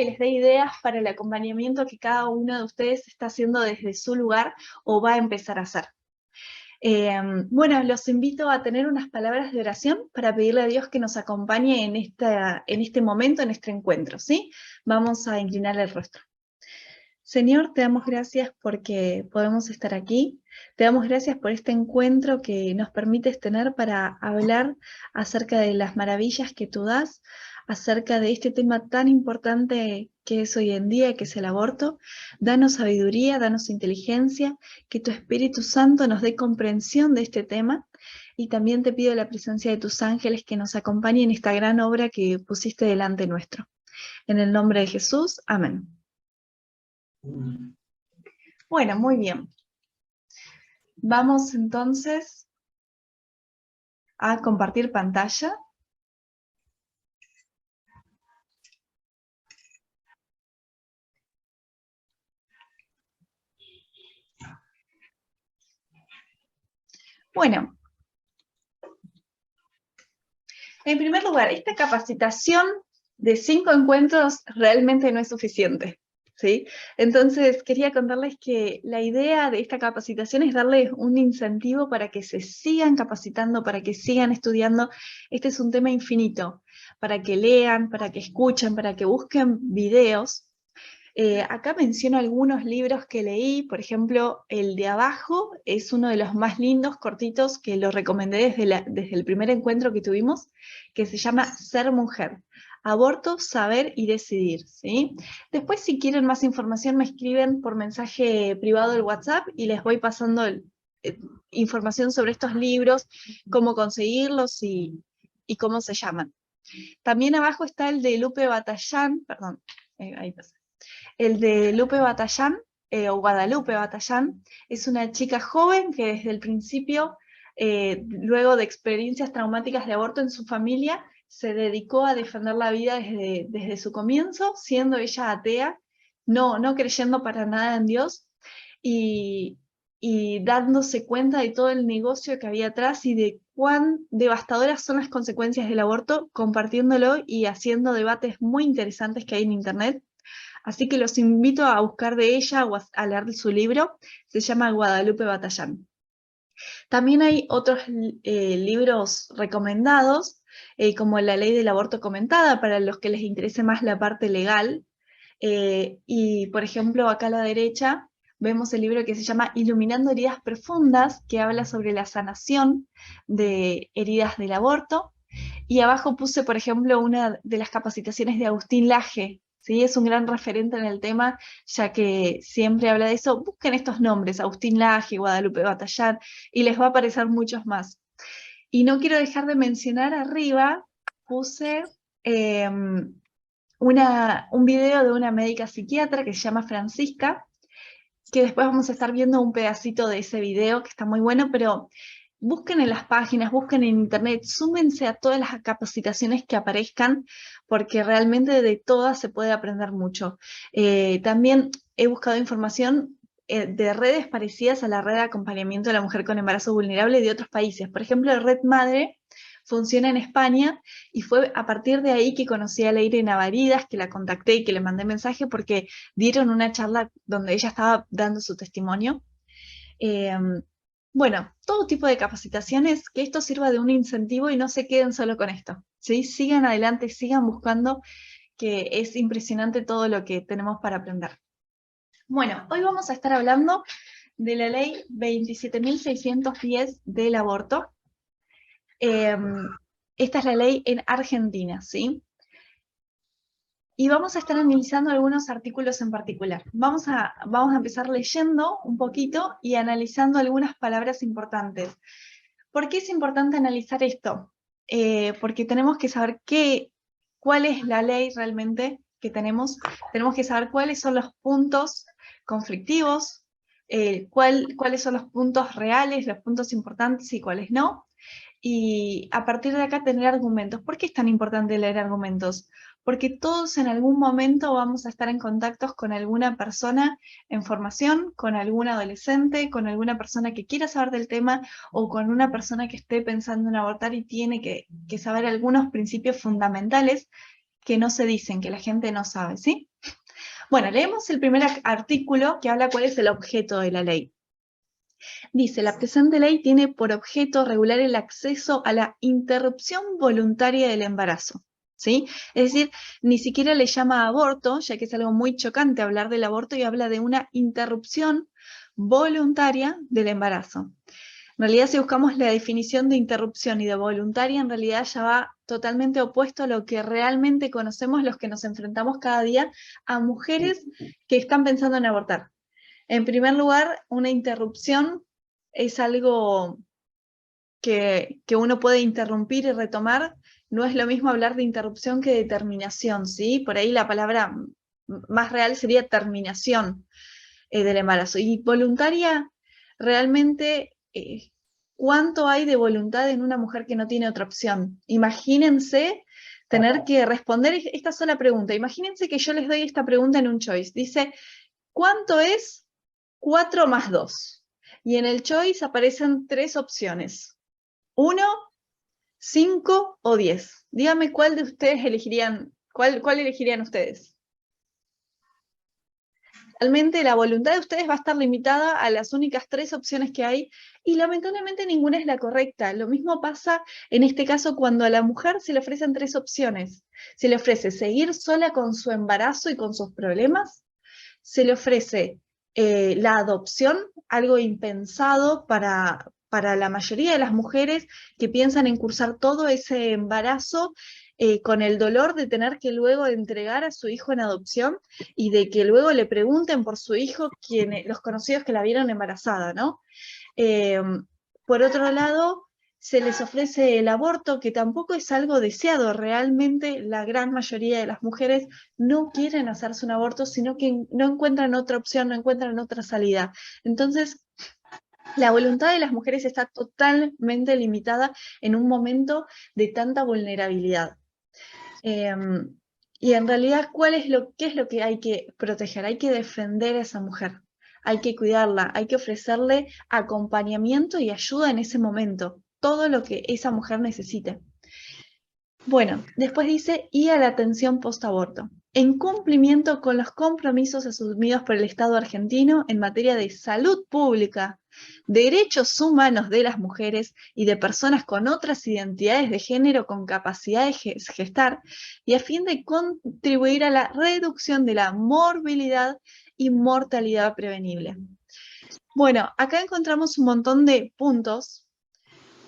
y les dé ideas para el acompañamiento que cada uno de ustedes está haciendo desde su lugar o va a empezar a hacer. Bueno, los invito a tener unas palabras de oración para pedirle a Dios que nos acompañe en este momento, en este encuentro, ¿sí? Vamos a inclinar el rostro. Señor, te damos gracias porque podemos estar aquí. Te damos gracias por este encuentro que nos permites tener para hablar acerca de las maravillas que tú das, acerca de este tema tan importante que es hoy en día, que es el aborto. Danos sabiduría, danos inteligencia, que tu Espíritu Santo nos dé comprensión de este tema. Y también te pido la presencia de tus ángeles que nos acompañen en esta gran obra que pusiste delante nuestro. En el nombre de Jesús, amén. Bueno, muy bien. Vamos entonces a compartir pantalla. Bueno, en primer lugar, esta capacitación de 5 encuentros realmente no es suficiente, ¿sí? Entonces, quería contarles que la idea de esta capacitación es darles un incentivo para que se sigan capacitando, para que sigan estudiando. Este es un tema infinito, para que lean, para que escuchen, para que busquen videos. Acá menciono algunos libros que leí, por ejemplo, el de abajo es uno de los más lindos, cortitos, que lo recomendé desde el primer encuentro que tuvimos, que se llama Ser Mujer, Aborto, Saber y Decidir, ¿sí? Después, si quieren más información, me escriben por mensaje privado del WhatsApp y les voy pasando información sobre estos libros, cómo conseguirlos y cómo se llaman. También abajo está el de Lupe Batallán, perdón, ahí pasa. El de Lupe Batallán, o Guadalupe Batallán, es una chica joven que desde el principio, luego de experiencias traumáticas de aborto en su familia, se dedicó a defender la vida desde su comienzo, siendo ella atea, no creyendo para nada en Dios, y dándose cuenta de todo el negocio que había atrás y de cuán devastadoras son las consecuencias del aborto, compartiéndolo y haciendo debates muy interesantes que hay en internet. Así que los invito a buscar de ella o a leer su libro, se llama Guadalupe Batallán. También hay otros libros recomendados, como La Ley del Aborto Comentada, para los que les interese más la parte legal. Y, por ejemplo, acá a la derecha vemos el libro que se llama Iluminando Heridas Profundas, que habla sobre la sanación de heridas del aborto. Y abajo puse, por ejemplo, una de las capacitaciones de Agustín Laje, ¿sí? Es un gran referente en el tema, ya que siempre habla de eso. Busquen estos nombres, Agustín Laje, Guadalupe Batallán, y les va a aparecer muchos más. Y no quiero dejar de mencionar arriba, puse un video de una médica psiquiatra que se llama Francisca, que después vamos a estar viendo un pedacito de ese video que está muy bueno, pero busquen en las páginas, busquen en internet, súmense a todas las capacitaciones que aparezcan, porque realmente de todas se puede aprender mucho. También he buscado información de redes parecidas a la red de acompañamiento de la mujer con embarazo vulnerable de otros países. Por ejemplo, Red Madre funciona en España y fue a partir de ahí que conocí a Leire Navaridas, que la contacté y que le mandé mensaje porque dieron una charla donde ella estaba dando su testimonio. Bueno, todo tipo de capacitaciones, que esto sirva de un incentivo y no se queden solo con esto, ¿sí? Sigan adelante, sigan buscando, que es impresionante todo lo que tenemos para aprender. Bueno, hoy vamos a estar hablando de la ley 27.610 del aborto. Esta es la ley en Argentina, ¿sí? Y vamos a estar analizando algunos artículos en particular. Vamos a empezar leyendo un poquito y analizando algunas palabras importantes. ¿Por qué es importante analizar esto? Porque tenemos que saber cuál es la ley realmente que tenemos. Tenemos que saber cuáles son los puntos conflictivos, cuáles son los puntos reales, los puntos importantes y cuáles no. Y a partir de acá tener argumentos. ¿Por qué es tan importante leer argumentos? Porque todos en algún momento vamos a estar en contacto con alguna persona en formación, con algún adolescente, con alguna persona que quiera saber del tema o con una persona que esté pensando en abortar y tiene que saber algunos principios fundamentales que no se dicen, que la gente no sabe, ¿sí? Bueno, leemos el primer artículo que habla cuál es el objeto de la ley. Dice, la presente ley tiene por objeto regular el acceso a la interrupción voluntaria del embarazo, ¿sí? Es decir, ni siquiera le llama aborto, ya que es algo muy chocante hablar del aborto, y habla de una interrupción voluntaria del embarazo. En realidad, si buscamos la definición de interrupción y de voluntaria, en realidad ya va totalmente opuesto a lo que realmente conocemos los que nos enfrentamos cada día a mujeres que están pensando en abortar. En primer lugar, una interrupción es algo que uno puede interrumpir y retomar. No es lo mismo hablar de interrupción que de terminación, ¿sí? Por ahí la palabra más real sería terminación del embarazo. Y voluntaria, realmente, ¿cuánto hay de voluntad en una mujer que no tiene otra opción? Imagínense tener que responder esta sola pregunta. Imagínense que yo les doy esta pregunta en un choice. Dice, ¿cuánto es 4 más 2? Y en el choice aparecen 3 opciones. 1, 5 o 10. Díganme cuál de ustedes elegirían, cuál elegirían ustedes. Realmente la voluntad de ustedes va a estar limitada a las únicas 3 opciones que hay y lamentablemente ninguna es la correcta. Lo mismo pasa en este caso cuando a la mujer se le ofrecen 3 opciones. Se le ofrece seguir sola con su embarazo y con sus problemas, se le ofrece la adopción, algo impensado para la mayoría de las mujeres que piensan en cursar todo ese embarazo con el dolor de tener que luego entregar a su hijo en adopción y de que luego le pregunten por su hijo los conocidos que la vieron embarazada, ¿no? Por otro lado, se les ofrece el aborto, que tampoco es algo deseado. Realmente la gran mayoría de las mujeres no quieren hacerse un aborto, sino que no encuentran otra opción, no encuentran otra salida. Entonces, la voluntad de las mujeres está totalmente limitada en un momento de tanta vulnerabilidad. Y en realidad, ¿qué es lo que hay que proteger? Hay que defender a esa mujer. Hay que cuidarla, hay que ofrecerle acompañamiento y ayuda en ese momento, todo lo que esa mujer necesite. Bueno, después dice, y a la atención post-aborto. En cumplimiento con los compromisos asumidos por el Estado argentino en materia de salud pública, derechos humanos de las mujeres y de personas con otras identidades de género con capacidad de gestar, y a fin de contribuir a la reducción de la morbilidad y mortalidad prevenible. Bueno, acá encontramos un montón de puntos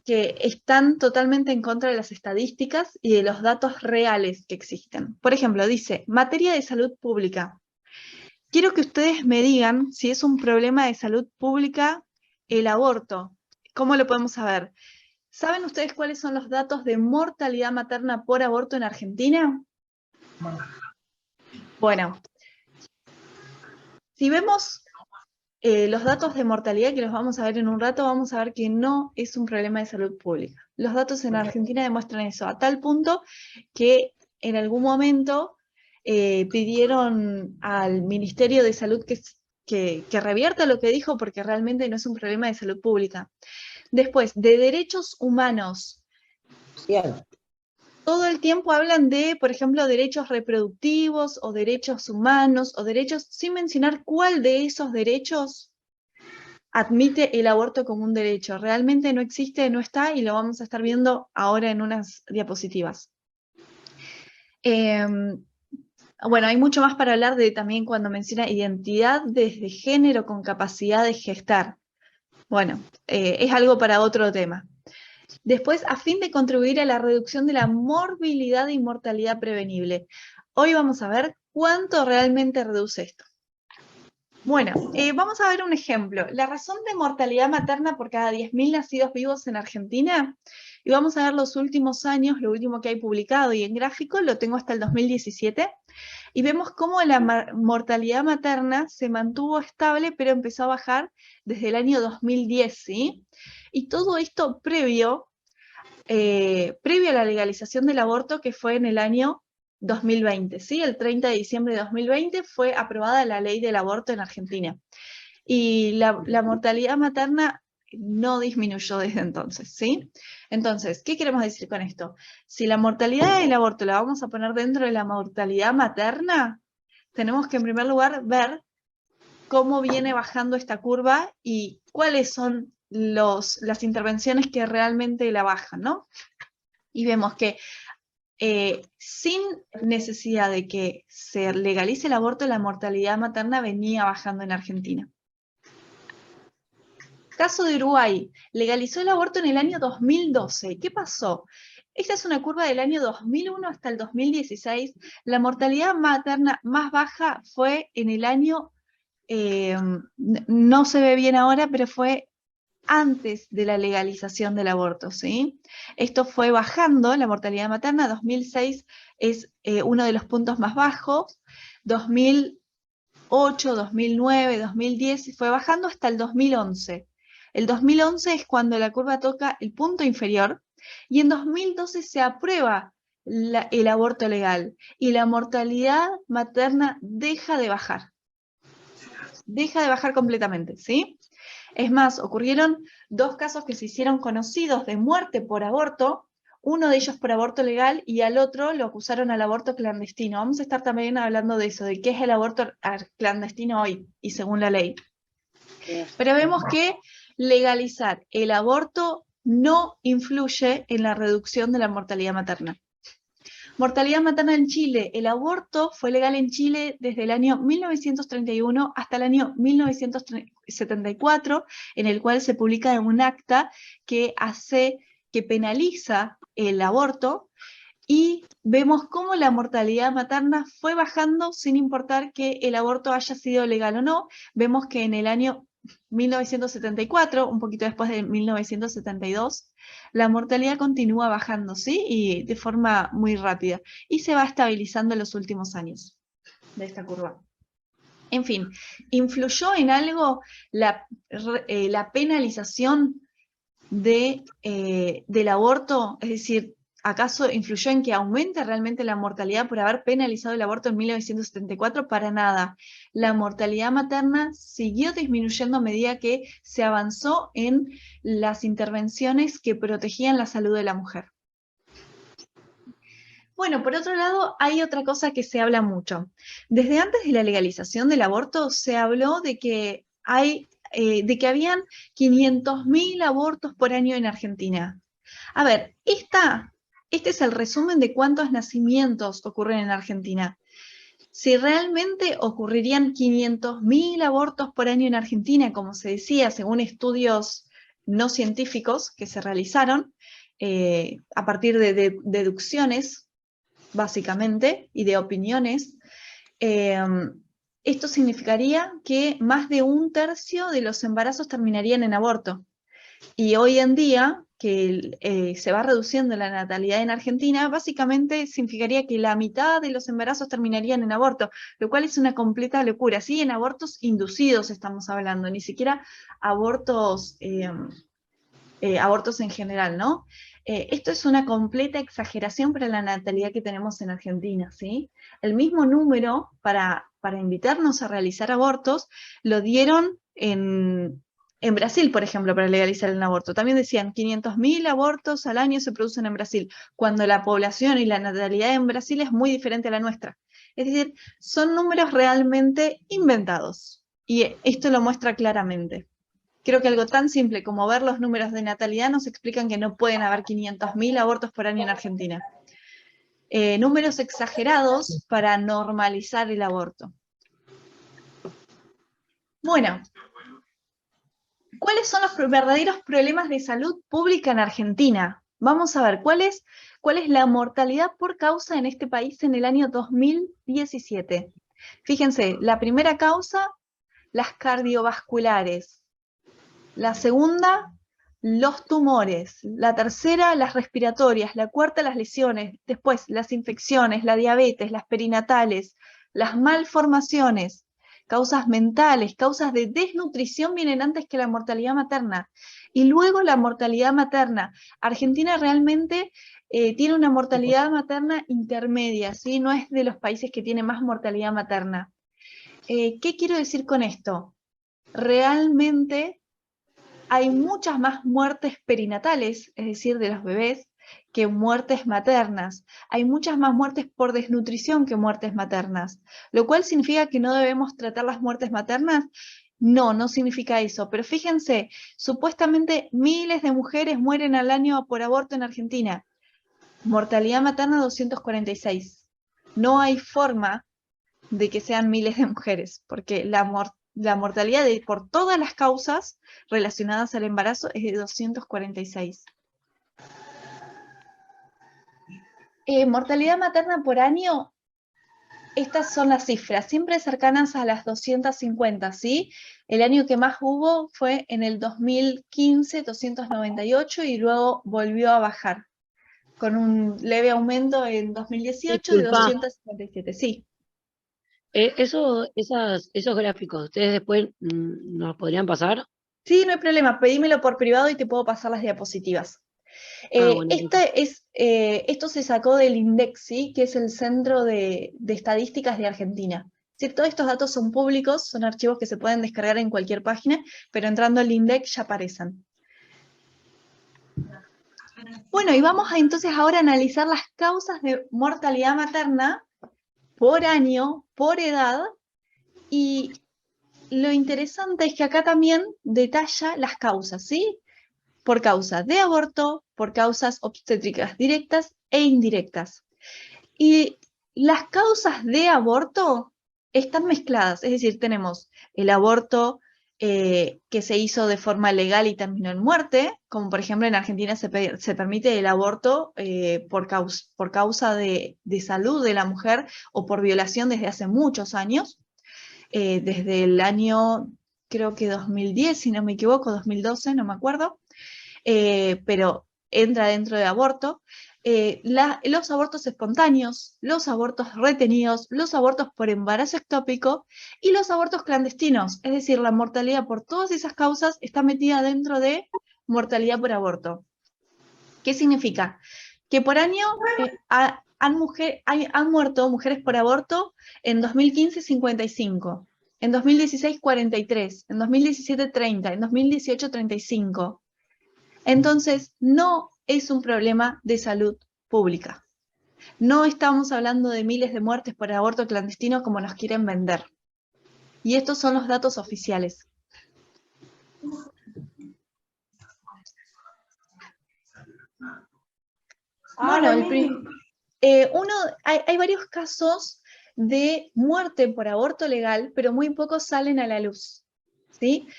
que están totalmente en contra de las estadísticas y de los datos reales que existen. Por ejemplo, dice, materia de salud pública. Quiero que ustedes me digan si es un problema de salud pública el aborto. ¿Cómo lo podemos saber? ¿Saben ustedes cuáles son los datos de mortalidad materna por aborto en Argentina? Bueno, si vemos los datos de mortalidad, que los vamos a ver en un rato, vamos a ver que no es un problema de salud pública. Los datos en Argentina demuestran eso, a tal punto que en algún momento pidieron al Ministerio de Salud que revierta lo que dijo, porque realmente no es un problema de salud pública. Después, de derechos humanos. Bien. Todo el tiempo hablan de, por ejemplo, derechos reproductivos o derechos humanos o derechos, sin mencionar cuál de esos derechos admite el aborto como un derecho. Realmente no existe, no está, y lo vamos a estar viendo ahora en unas diapositivas. Bueno, hay mucho más para hablar de también cuando menciona identidad desde género con capacidad de gestar. Bueno, es algo para otro tema. Después, a fin de contribuir a la reducción de la morbilidad y mortalidad prevenible. Hoy vamos a ver cuánto realmente reduce esto. Bueno, vamos a ver un ejemplo. La razón de mortalidad materna por cada 10.000 nacidos vivos en Argentina. Y vamos a ver los últimos años, lo último que hay publicado y en gráfico, lo tengo hasta el 2017. Y vemos cómo la mortalidad materna se mantuvo estable, pero empezó a bajar desde el año 2010, ¿sí? Y todo esto previo a la legalización del aborto, que fue en el año 2020, ¿sí? El 30 de diciembre de 2020 fue aprobada la ley del aborto en Argentina. Y la mortalidad materna no disminuyó desde entonces, ¿sí? Entonces, ¿qué queremos decir con esto? Si la mortalidad del aborto la vamos a poner dentro de la mortalidad materna, tenemos que en primer lugar ver cómo viene bajando esta curva y cuáles son las intervenciones que realmente la bajan, ¿no? Y vemos que sin necesidad de que se legalice el aborto, la mortalidad materna venía bajando en Argentina. Caso de Uruguay, legalizó el aborto en el año 2012. ¿Qué pasó? Esta es una curva del año 2001 hasta el 2016. La mortalidad materna más baja fue en el año, no se ve bien ahora, pero fue antes de la legalización del aborto, ¿sí? Esto fue bajando, la mortalidad materna, 2006 es uno de los puntos más bajos, 2008, 2009, 2010 fue bajando hasta el 2011. El 2011 es cuando la curva toca el punto inferior y en 2012 se aprueba el aborto legal y la mortalidad materna deja de bajar completamente, ¿sí? Es más, ocurrieron 2 casos que se hicieron conocidos de muerte por aborto, uno de ellos por aborto legal y al otro lo acusaron al aborto clandestino. Vamos a estar también hablando de eso, de qué es el aborto clandestino hoy y según la ley. Pero vemos que legalizar el aborto no influye en la reducción de la mortalidad materna. Mortalidad materna en Chile. El aborto fue legal en Chile desde el año 1931 hasta el año 1974, en el cual se publica un acta que penaliza el aborto, y vemos cómo la mortalidad materna fue bajando sin importar que el aborto haya sido legal o no. Vemos que en el año 1974, un poquito después de 1972, la mortalidad continúa bajando, ¿sí? Y de forma muy rápida. Y se va estabilizando en los últimos años de esta curva. En fin, ¿influyó en algo la penalización del aborto? Es decir, ¿acaso influyó en que aumente realmente la mortalidad por haber penalizado el aborto en 1974? Para nada. La mortalidad materna siguió disminuyendo a medida que se avanzó en las intervenciones que protegían la salud de la mujer. Bueno, por otro lado, hay otra cosa que se habla mucho. Desde antes de la legalización del aborto se habló de que habían 500.000 abortos por año en Argentina. A ver, este es el resumen de cuántos nacimientos ocurren en Argentina. Si realmente ocurrirían 500.000 abortos por año en Argentina, como se decía, según estudios no científicos que se realizaron, a partir de deducciones, básicamente, y de opiniones, esto significaría que más de 1/3 de los embarazos terminarían en aborto. Y hoy en día, que se va reduciendo la natalidad en Argentina, básicamente significaría que la mitad de los embarazos terminarían en aborto, lo cual es una completa locura. Sí, en abortos inducidos estamos hablando, ni siquiera abortos, abortos en general, ¿no? Esto es una completa exageración para la natalidad que tenemos en Argentina, ¿sí? El mismo número para invitarnos a realizar abortos lo dieron en Brasil, por ejemplo, para legalizar el aborto. También decían 500.000 abortos al año se producen en Brasil, cuando la población y la natalidad en Brasil es muy diferente a la nuestra. Es decir, son números realmente inventados. Y esto lo muestra claramente. Creo que algo tan simple como ver los números de natalidad nos explican que no pueden haber 500.000 abortos por año en Argentina. Números exagerados para normalizar el aborto. Bueno, ¿cuáles son los verdaderos problemas de salud pública en Argentina? Vamos a ver, ¿cuál es la mortalidad por causa en este país en el año 2017? Fíjense, la primera causa, las cardiovasculares. La segunda, los tumores. La tercera, las respiratorias. La cuarta, las lesiones. Después, las infecciones, la diabetes, las perinatales, las malformaciones, causas mentales, causas de desnutrición vienen antes que la mortalidad materna. Y luego la mortalidad materna. Argentina realmente tiene una mortalidad materna intermedia, ¿sí? No es de los países que tiene más mortalidad materna. ¿Qué quiero decir con esto? Realmente hay muchas más muertes perinatales, es decir, de los bebés, que muertes maternas. Hay muchas más muertes por desnutrición que muertes maternas, lo cual significa que no debemos tratar las muertes maternas. No, no significa eso, pero fíjense, supuestamente miles de mujeres mueren al año por aborto en Argentina. Mortalidad materna 246. No hay forma de que sean miles de mujeres, porque la mortalidad por todas las causas relacionadas al embarazo es de 246. Mortalidad materna por año, estas son las cifras, siempre cercanas a las 250, ¿sí? El año que más hubo fue en el 2015, 298, y luego volvió a bajar, con un leve aumento en 2018 de Disculpa, 257, sí. esos gráficos, ¿ustedes después nos podrían pasar? Sí, no hay problema, pedímelo por privado y te puedo pasar las diapositivas. Bueno, Esto se sacó del INDEC, ¿sí? Que es el Centro de Estadísticas de Argentina. Sí, todos estos datos son públicos, son archivos que se pueden descargar en cualquier página, pero entrando al INDEC ya aparecen. Bueno, y vamos a entonces ahora a analizar las causas de mortalidad materna por año, por edad, y lo interesante es que acá también detalla las causas, ¿sí? Por causa de aborto, por causas obstétricas directas e indirectas. Y las causas de aborto están mezcladas, es decir, tenemos el aborto que se hizo de forma legal y terminó en muerte, como por ejemplo en Argentina se permite el aborto por causa de salud de la mujer o por violación desde hace muchos años, desde el año creo que 2010, si no me equivoco, 2012, no me acuerdo, pero entra dentro de aborto. Los abortos espontáneos, los abortos retenidos, los abortos por embarazo ectópico y los abortos clandestinos, es decir, la mortalidad por todas esas causas está metida dentro de mortalidad por aborto. ¿Qué significa? Que por año han muerto mujeres por aborto en 2015 55, en 2016 43, en 2017 30, en 2018 35. Entonces, no es un problema de salud pública. No estamos hablando de miles de muertes por aborto clandestino como nos quieren vender. Y estos son los datos oficiales. Bueno, hay varios casos de muerte por aborto legal, pero muy pocos salen a la luz, ¿sí?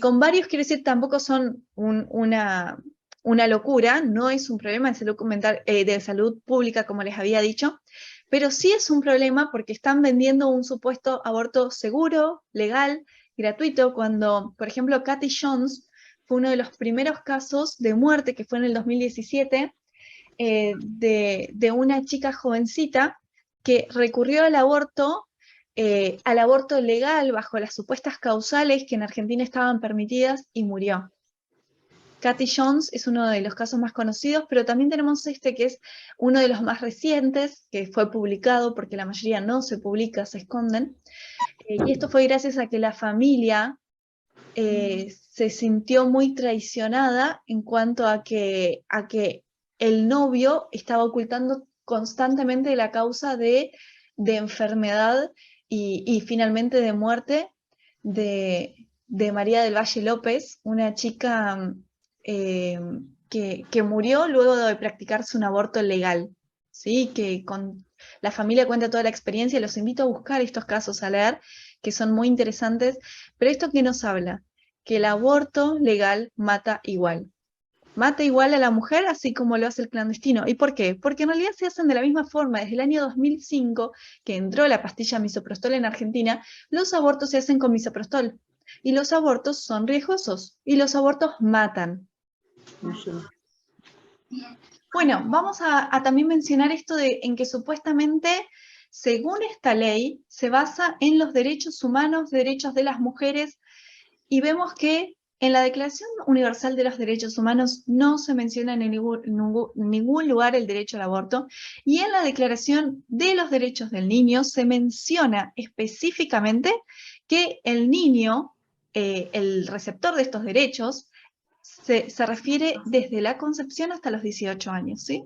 Con varios, quiero decir, tampoco son una locura, no es un problema de salud mental, de salud pública, como les había dicho, pero sí es un problema porque están vendiendo un supuesto aborto seguro, legal, gratuito, cuando, por ejemplo, Kathy Jones fue uno de los primeros casos de muerte, que fue en el 2017, de una chica jovencita que recurrió al aborto legal bajo las supuestas causales que en Argentina estaban permitidas y murió. Kathy Jones es uno de los casos más conocidos, pero también tenemos este que es uno de los más recientes, que fue publicado, porque la mayoría no se publica, se esconden, y esto fue gracias a que la familia se sintió muy traicionada en cuanto a que el novio estaba ocultando constantemente la causa de enfermedad y finalmente de muerte de María del Valle López, una chica que murió luego de practicarse un aborto legal, ¿sí? Que con la familia cuenta toda la experiencia. Los invito a buscar estos casos, a leer, que son muy interesantes. Pero esto que nos habla, que el aborto legal mata igual. Mata igual a la mujer así como lo hace el clandestino. ¿Y por qué? Porque en realidad se hacen de la misma forma. Desde el año 2005, que entró la pastilla misoprostol en Argentina, los abortos se hacen con misoprostol. Y los abortos son riesgosos. Y los abortos matan. Bueno, vamos a también mencionar esto en que supuestamente, según esta ley, se basa en los derechos humanos, derechos de las mujeres, y vemos que en la Declaración Universal de los Derechos Humanos no se menciona en ningún lugar el derecho al aborto, y en la Declaración de los Derechos del Niño se menciona específicamente que el niño, el receptor de estos derechos, se refiere desde la concepción hasta los 18 años, ¿sí?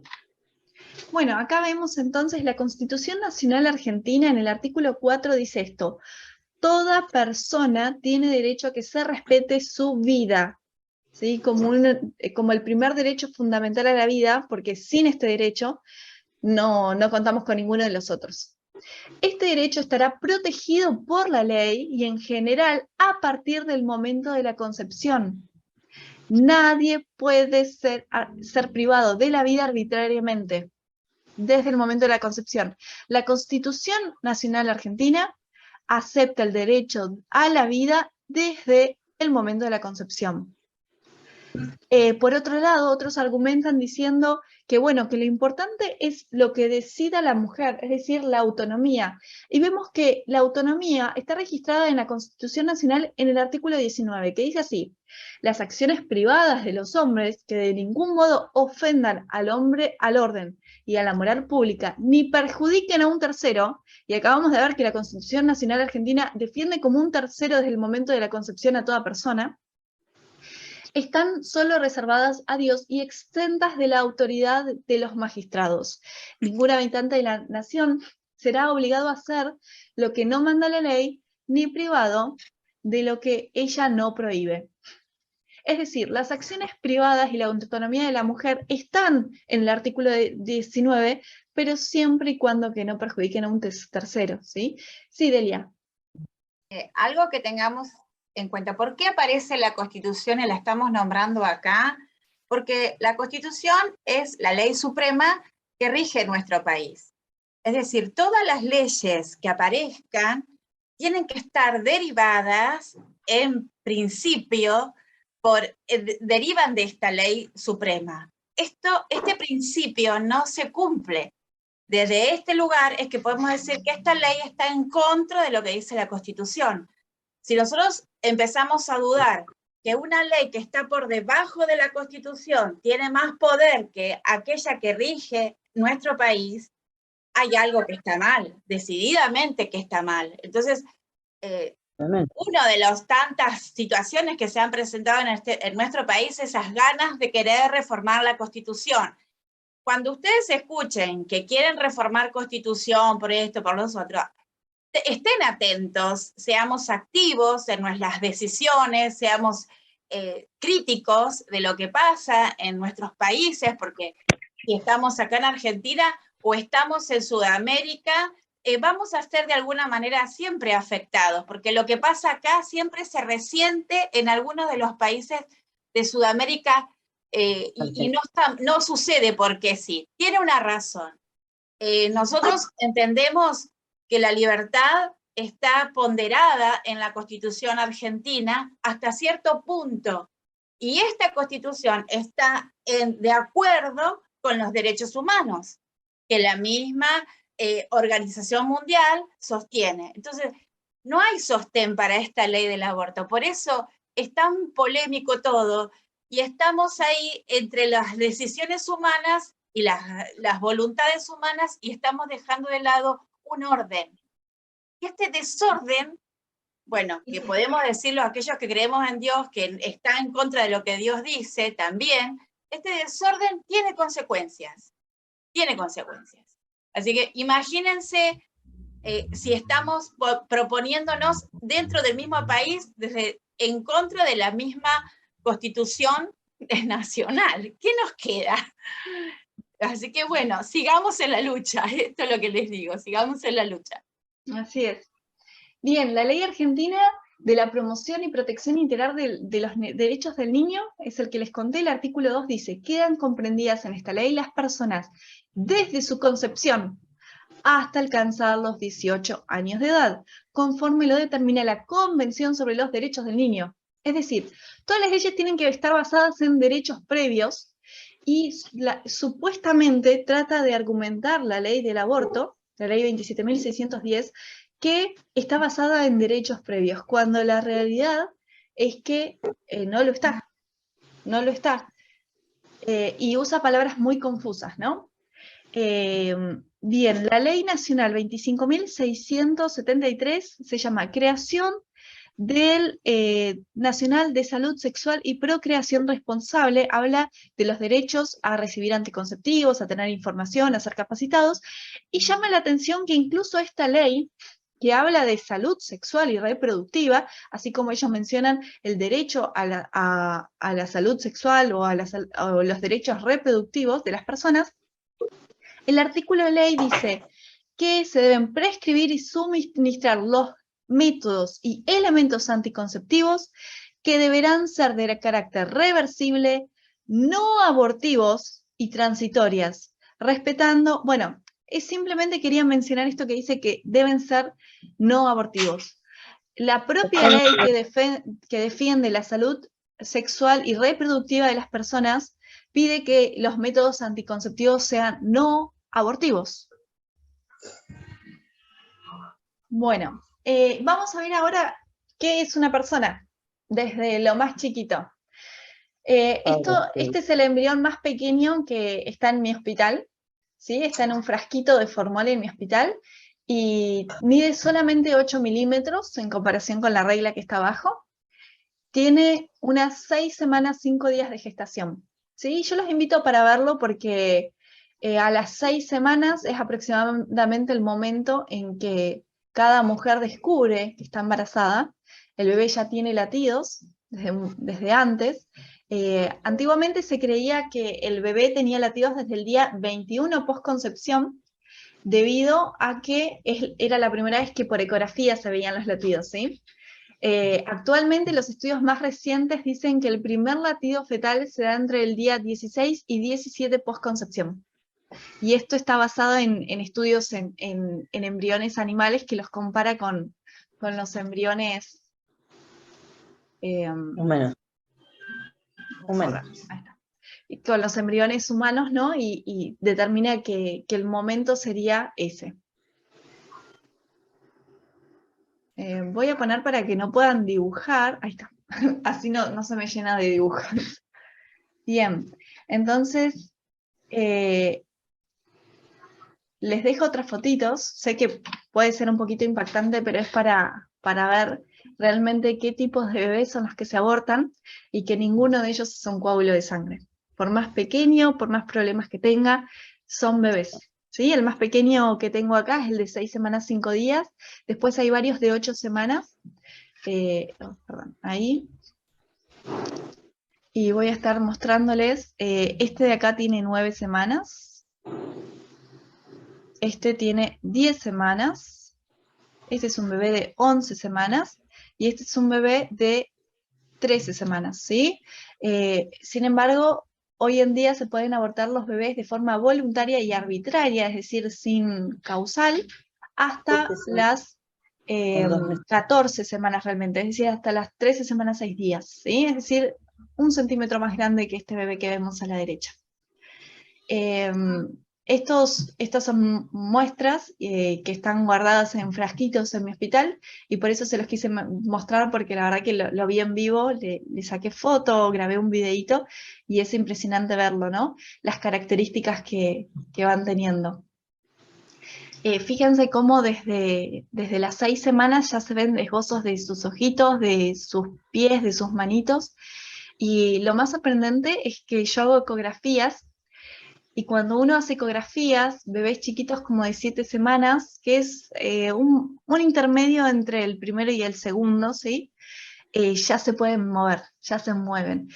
Bueno, acá vemos entonces la Constitución Nacional Argentina en el artículo 4 dice esto: toda persona tiene derecho a que se respete su vida, ¿sí? Como el primer derecho fundamental a la vida, porque sin este derecho no contamos con ninguno de los otros. Este derecho estará protegido por la ley y en general a partir del momento de la concepción. Nadie puede ser privado de la vida arbitrariamente desde el momento de la concepción. La Constitución Nacional Argentina acepta el derecho a la vida desde el momento de la concepción. Por otro lado, otros argumentan diciendo que, bueno, que lo importante es lo que decida la mujer, es decir, la autonomía. Y vemos que la autonomía está registrada en la Constitución Nacional en el artículo 19, que dice así: las acciones privadas de los hombres que de ningún modo ofendan al hombre, al orden y a la moral pública, ni perjudiquen a un tercero, y acabamos de ver que la Constitución Nacional Argentina defiende como un tercero desde el momento de la concepción a toda persona, están solo reservadas a Dios y exentas de la autoridad de los magistrados. Ningún habitante de la nación será obligado a hacer lo que no manda la ley, ni privado de lo que ella no prohíbe. Es decir, las acciones privadas y la autonomía de la mujer están en el artículo 19, pero siempre y cuando que no perjudiquen a un tercero, ¿sí? Sí, Delia. Algo que tengamos en cuenta. ¿Por qué aparece la Constitución y la estamos nombrando acá? Porque la Constitución es la ley suprema que rige nuestro país. Es decir, todas las leyes que aparezcan tienen que estar derivadas, en principio, derivan de esta ley suprema. Este principio no se cumple. Desde este lugar es que podemos decir que esta ley está en contra de lo que dice la Constitución. Si nosotros empezamos a dudar que una ley que está por debajo de la Constitución tiene más poder que aquella que rige nuestro país, hay algo que está mal, decididamente que está mal. Entonces, una de las tantas situaciones que se han presentado en nuestro país, esas ganas de querer reformar la Constitución. Cuando ustedes escuchen que quieren reformar Constitución por esto, por los otros, estén atentos, seamos activos en nuestras decisiones, seamos críticos de lo que pasa en nuestros países, porque si estamos acá en Argentina o estamos en Sudamérica, vamos a ser de alguna manera siempre afectados, porque lo que pasa acá siempre se resiente en algunos de los países de Sudamérica y no sucede porque sí, tiene una razón. Nosotros entendemos que la libertad está ponderada en la Constitución argentina hasta cierto punto, y esta Constitución está de acuerdo con los derechos humanos, que la misma Organización Mundial sostiene. Entonces, no hay sostén para esta ley del aborto, por eso es tan polémico todo, y estamos ahí entre las decisiones humanas y las voluntades humanas, y estamos dejando de lado un orden. Y este desorden, bueno, que podemos decirlo a aquellos que creemos en Dios, que está en contra de lo que Dios dice también, este desorden tiene consecuencias. Tiene consecuencias. Así que imagínense si estamos proponiéndonos dentro del mismo país, en contra de la misma Constitución nacional. ¿Qué nos queda? Así que bueno, sigamos en la lucha. Esto es lo que les digo, sigamos en la lucha. Así es. Bien, la ley argentina de la promoción y protección integral de los derechos del niño es el que les conté. El artículo 2 dice: quedan comprendidas en esta ley las personas desde su concepción hasta alcanzar los 18 años de edad, conforme lo determina la Convención sobre los Derechos del Niño. Es decir, todas las leyes tienen que estar basadas en derechos previos, y supuestamente trata de argumentar la ley del aborto, la ley 27.610, que está basada en derechos previos, cuando la realidad es que no lo está, no lo está. Y usa palabras muy confusas, ¿no? Bien, la Ley Nacional 25.673 se llama Creación del Nacional de Salud Sexual y Procreación Responsable habla de los derechos a recibir anticonceptivos, a tener información, a ser capacitados, y llama la atención que incluso esta ley que habla de salud sexual y reproductiva, así como ellos mencionan el derecho a la salud sexual o o los derechos reproductivos de las personas, el artículo de ley dice que se deben prescribir y suministrar los métodos y elementos anticonceptivos que deberán ser de carácter reversible, no abortivos y transitorias, respetando, bueno, simplemente quería mencionar esto que dice que deben ser no abortivos. La propia ley que defiende la salud sexual y reproductiva de las personas pide que los métodos anticonceptivos sean no abortivos. Bueno, vamos a ver ahora qué es una persona, desde lo más chiquito. Este es el embrión más pequeño que está en mi hospital, ¿sí? Está en un frasquito de formol en mi hospital, y mide solamente 8 milímetros en comparación con la regla que está abajo. Tiene unas 6 semanas, 5 días de gestación, ¿sí? Yo los invito para verlo porque a las 6 semanas es aproximadamente el momento en que cada mujer descubre que está embarazada. El bebé ya tiene latidos desde antes. Antiguamente se creía que el bebé tenía latidos desde el día 21 post-concepción, debido a que era la primera vez que por ecografía se veían los latidos, ¿sí? Actualmente los estudios más recientes dicen que el primer latido fetal se da entre el día 16 y 17 post-concepción. Y esto está basado en estudios en embriones animales que los compara con los embriones humanos. Ahí está. Con los embriones humanos, ¿no? Y determina que el momento sería ese. Voy a poner para que no puedan dibujar. Ahí está. Así no se me llena de dibujos. Bien, entonces les dejo otras fotitos. Sé que puede ser un poquito impactante, pero es para ver realmente qué tipos de bebés son los que se abortan y que ninguno de ellos es un coágulo de sangre. Por más pequeño, por más problemas que tenga, son bebés. ¿Sí? El más pequeño que tengo acá es el de 6 semanas, 5 días. Después hay varios de 8 semanas. Perdón, ahí. Y voy a estar mostrándoles. Este de acá tiene 9 semanas. Este tiene 10 semanas. Este es un bebé de 11 semanas. Y este es un bebé de 13 semanas, ¿sí? Sin embargo, hoy en día se pueden abortar los bebés de forma voluntaria y arbitraria, es decir, sin causal, hasta las 14 semanas realmente, es decir, hasta las 13 semanas 6 días, ¿sí? Es decir, 1 centímetro más grande que este bebé que vemos a la derecha. Estas son muestras que están guardadas en frasquitos en mi hospital, y por eso se los quise mostrar, porque la verdad que lo vi en vivo, le saqué foto, grabé un videíto, y es impresionante verlo, ¿no? Las características que van teniendo. Fíjense cómo desde las 6 semanas ya se ven esbozos de sus ojitos, de sus pies, de sus manitos, y lo más sorprendente es que yo hago ecografías. Y cuando uno hace ecografías, bebés chiquitos como de 7 semanas, que es un intermedio entre el primero y el segundo, ¿sí? Ya se pueden mover, ya se mueven.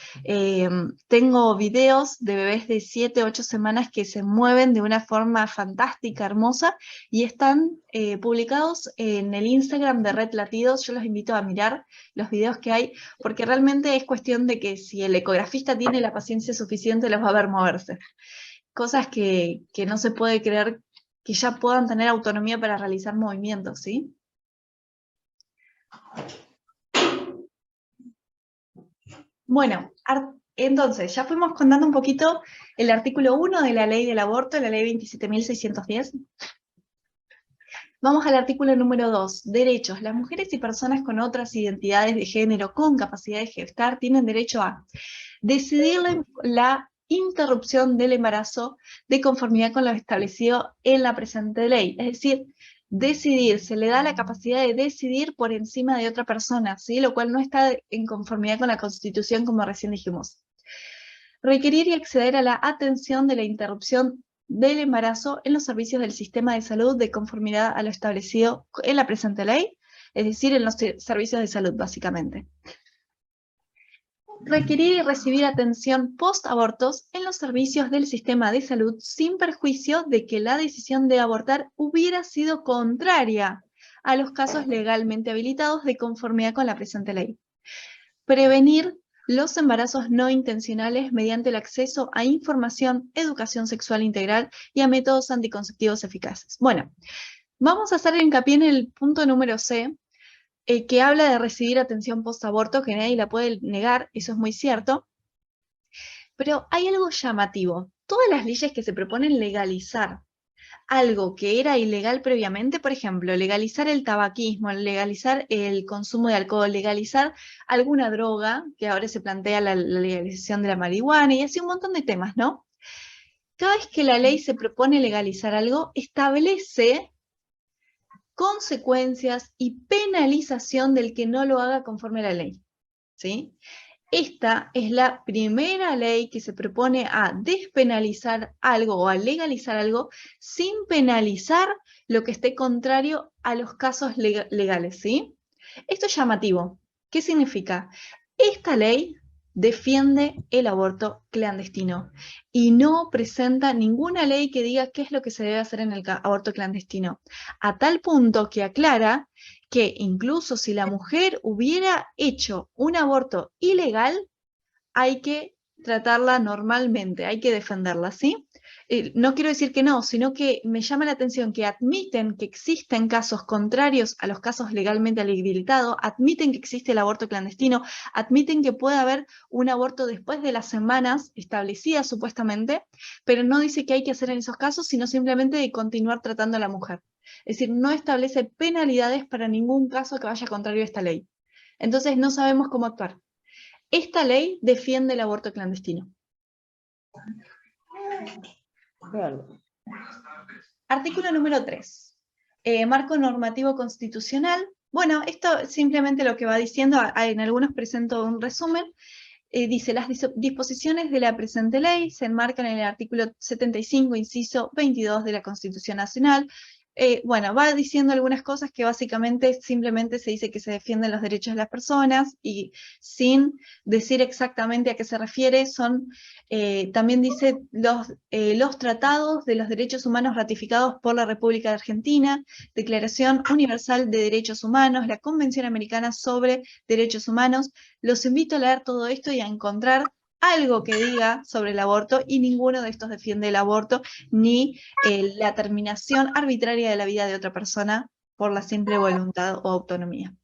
Tengo videos de bebés de 7, 8 semanas que se mueven de una forma fantástica, hermosa, y están publicados en el Instagram de Red Latidos. Yo los invito a mirar los videos que hay, porque realmente es cuestión de que si el ecografista tiene la paciencia suficiente, los va a ver moverse. Cosas que no se puede creer que ya puedan tener autonomía para realizar movimientos, ¿sí? Bueno, entonces, ya fuimos contando un poquito el artículo 1 de la ley del aborto, la ley 27.610. Vamos al artículo número 2, derechos. Las mujeres y personas con otras identidades de género con capacidad de gestar tienen derecho a decidir la interrupción del embarazo de conformidad con lo establecido en la presente ley. Es decir, decidir, se le da la capacidad de decidir por encima de otra persona, ¿sí? Lo cual no está en conformidad con la Constitución, como recién dijimos. Requerir y acceder a la atención de la interrupción del embarazo en los servicios del sistema de salud de conformidad a lo establecido en la presente ley, es decir, en los servicios de salud, básicamente. Requerir y recibir atención post-abortos en los servicios del sistema de salud sin perjuicio de que la decisión de abortar hubiera sido contraria a los casos legalmente habilitados de conformidad con la presente ley. Prevenir los embarazos no intencionales mediante el acceso a información, educación sexual integral y a métodos anticonceptivos eficaces. Bueno, vamos a hacer hincapié en el punto número C, que habla de recibir atención post-aborto, que nadie la puede negar, eso es muy cierto, pero hay algo llamativo. Todas las leyes que se proponen legalizar algo que era ilegal previamente, por ejemplo, legalizar el tabaquismo, legalizar el consumo de alcohol, legalizar alguna droga, que ahora se plantea la legalización de la marihuana, y así un montón de temas, ¿no? Cada vez que la ley se propone legalizar algo, establece consecuencias y penalización del que no lo haga conforme a la ley, ¿sí? Esta es la primera ley que se propone a despenalizar algo o a legalizar algo sin penalizar lo que esté contrario a los casos legales, ¿sí? Esto es llamativo. ¿Qué significa? Esta ley defiende el aborto clandestino y no presenta ninguna ley que diga qué es lo que se debe hacer en el aborto clandestino, a tal punto que aclara que incluso si la mujer hubiera hecho un aborto ilegal, hay que tratarla normalmente, hay que defenderla, ¿sí? No quiero decir que no, sino que me llama la atención que admiten que existen casos contrarios a los casos legalmente habilitados, admiten que existe el aborto clandestino, admiten que puede haber un aborto después de las semanas establecidas supuestamente, pero no dice qué hay que hacer en esos casos, sino simplemente de continuar tratando a la mujer. Es decir, no establece penalidades para ningún caso que vaya contrario a esta ley. Entonces no sabemos cómo actuar. Esta ley defiende el aborto clandestino. Artículo número 3. Marco normativo constitucional. Bueno, esto simplemente lo que va diciendo, en algunos presento un resumen. Dice, las disposiciones de la presente ley se enmarcan en el artículo 75, inciso 22 de la Constitución Nacional. Bueno, va diciendo algunas cosas que básicamente simplemente se dice que se defienden los derechos de las personas y sin decir exactamente a qué se refiere, también dice los tratados de los derechos humanos ratificados por la República de Argentina, Declaración Universal de Derechos Humanos, la Convención Americana sobre Derechos Humanos. Los invito a leer todo esto y a encontrar algo que diga sobre el aborto, y ninguno de estos defiende el aborto, ni la terminación arbitraria de la vida de otra persona por la simple voluntad o autonomía.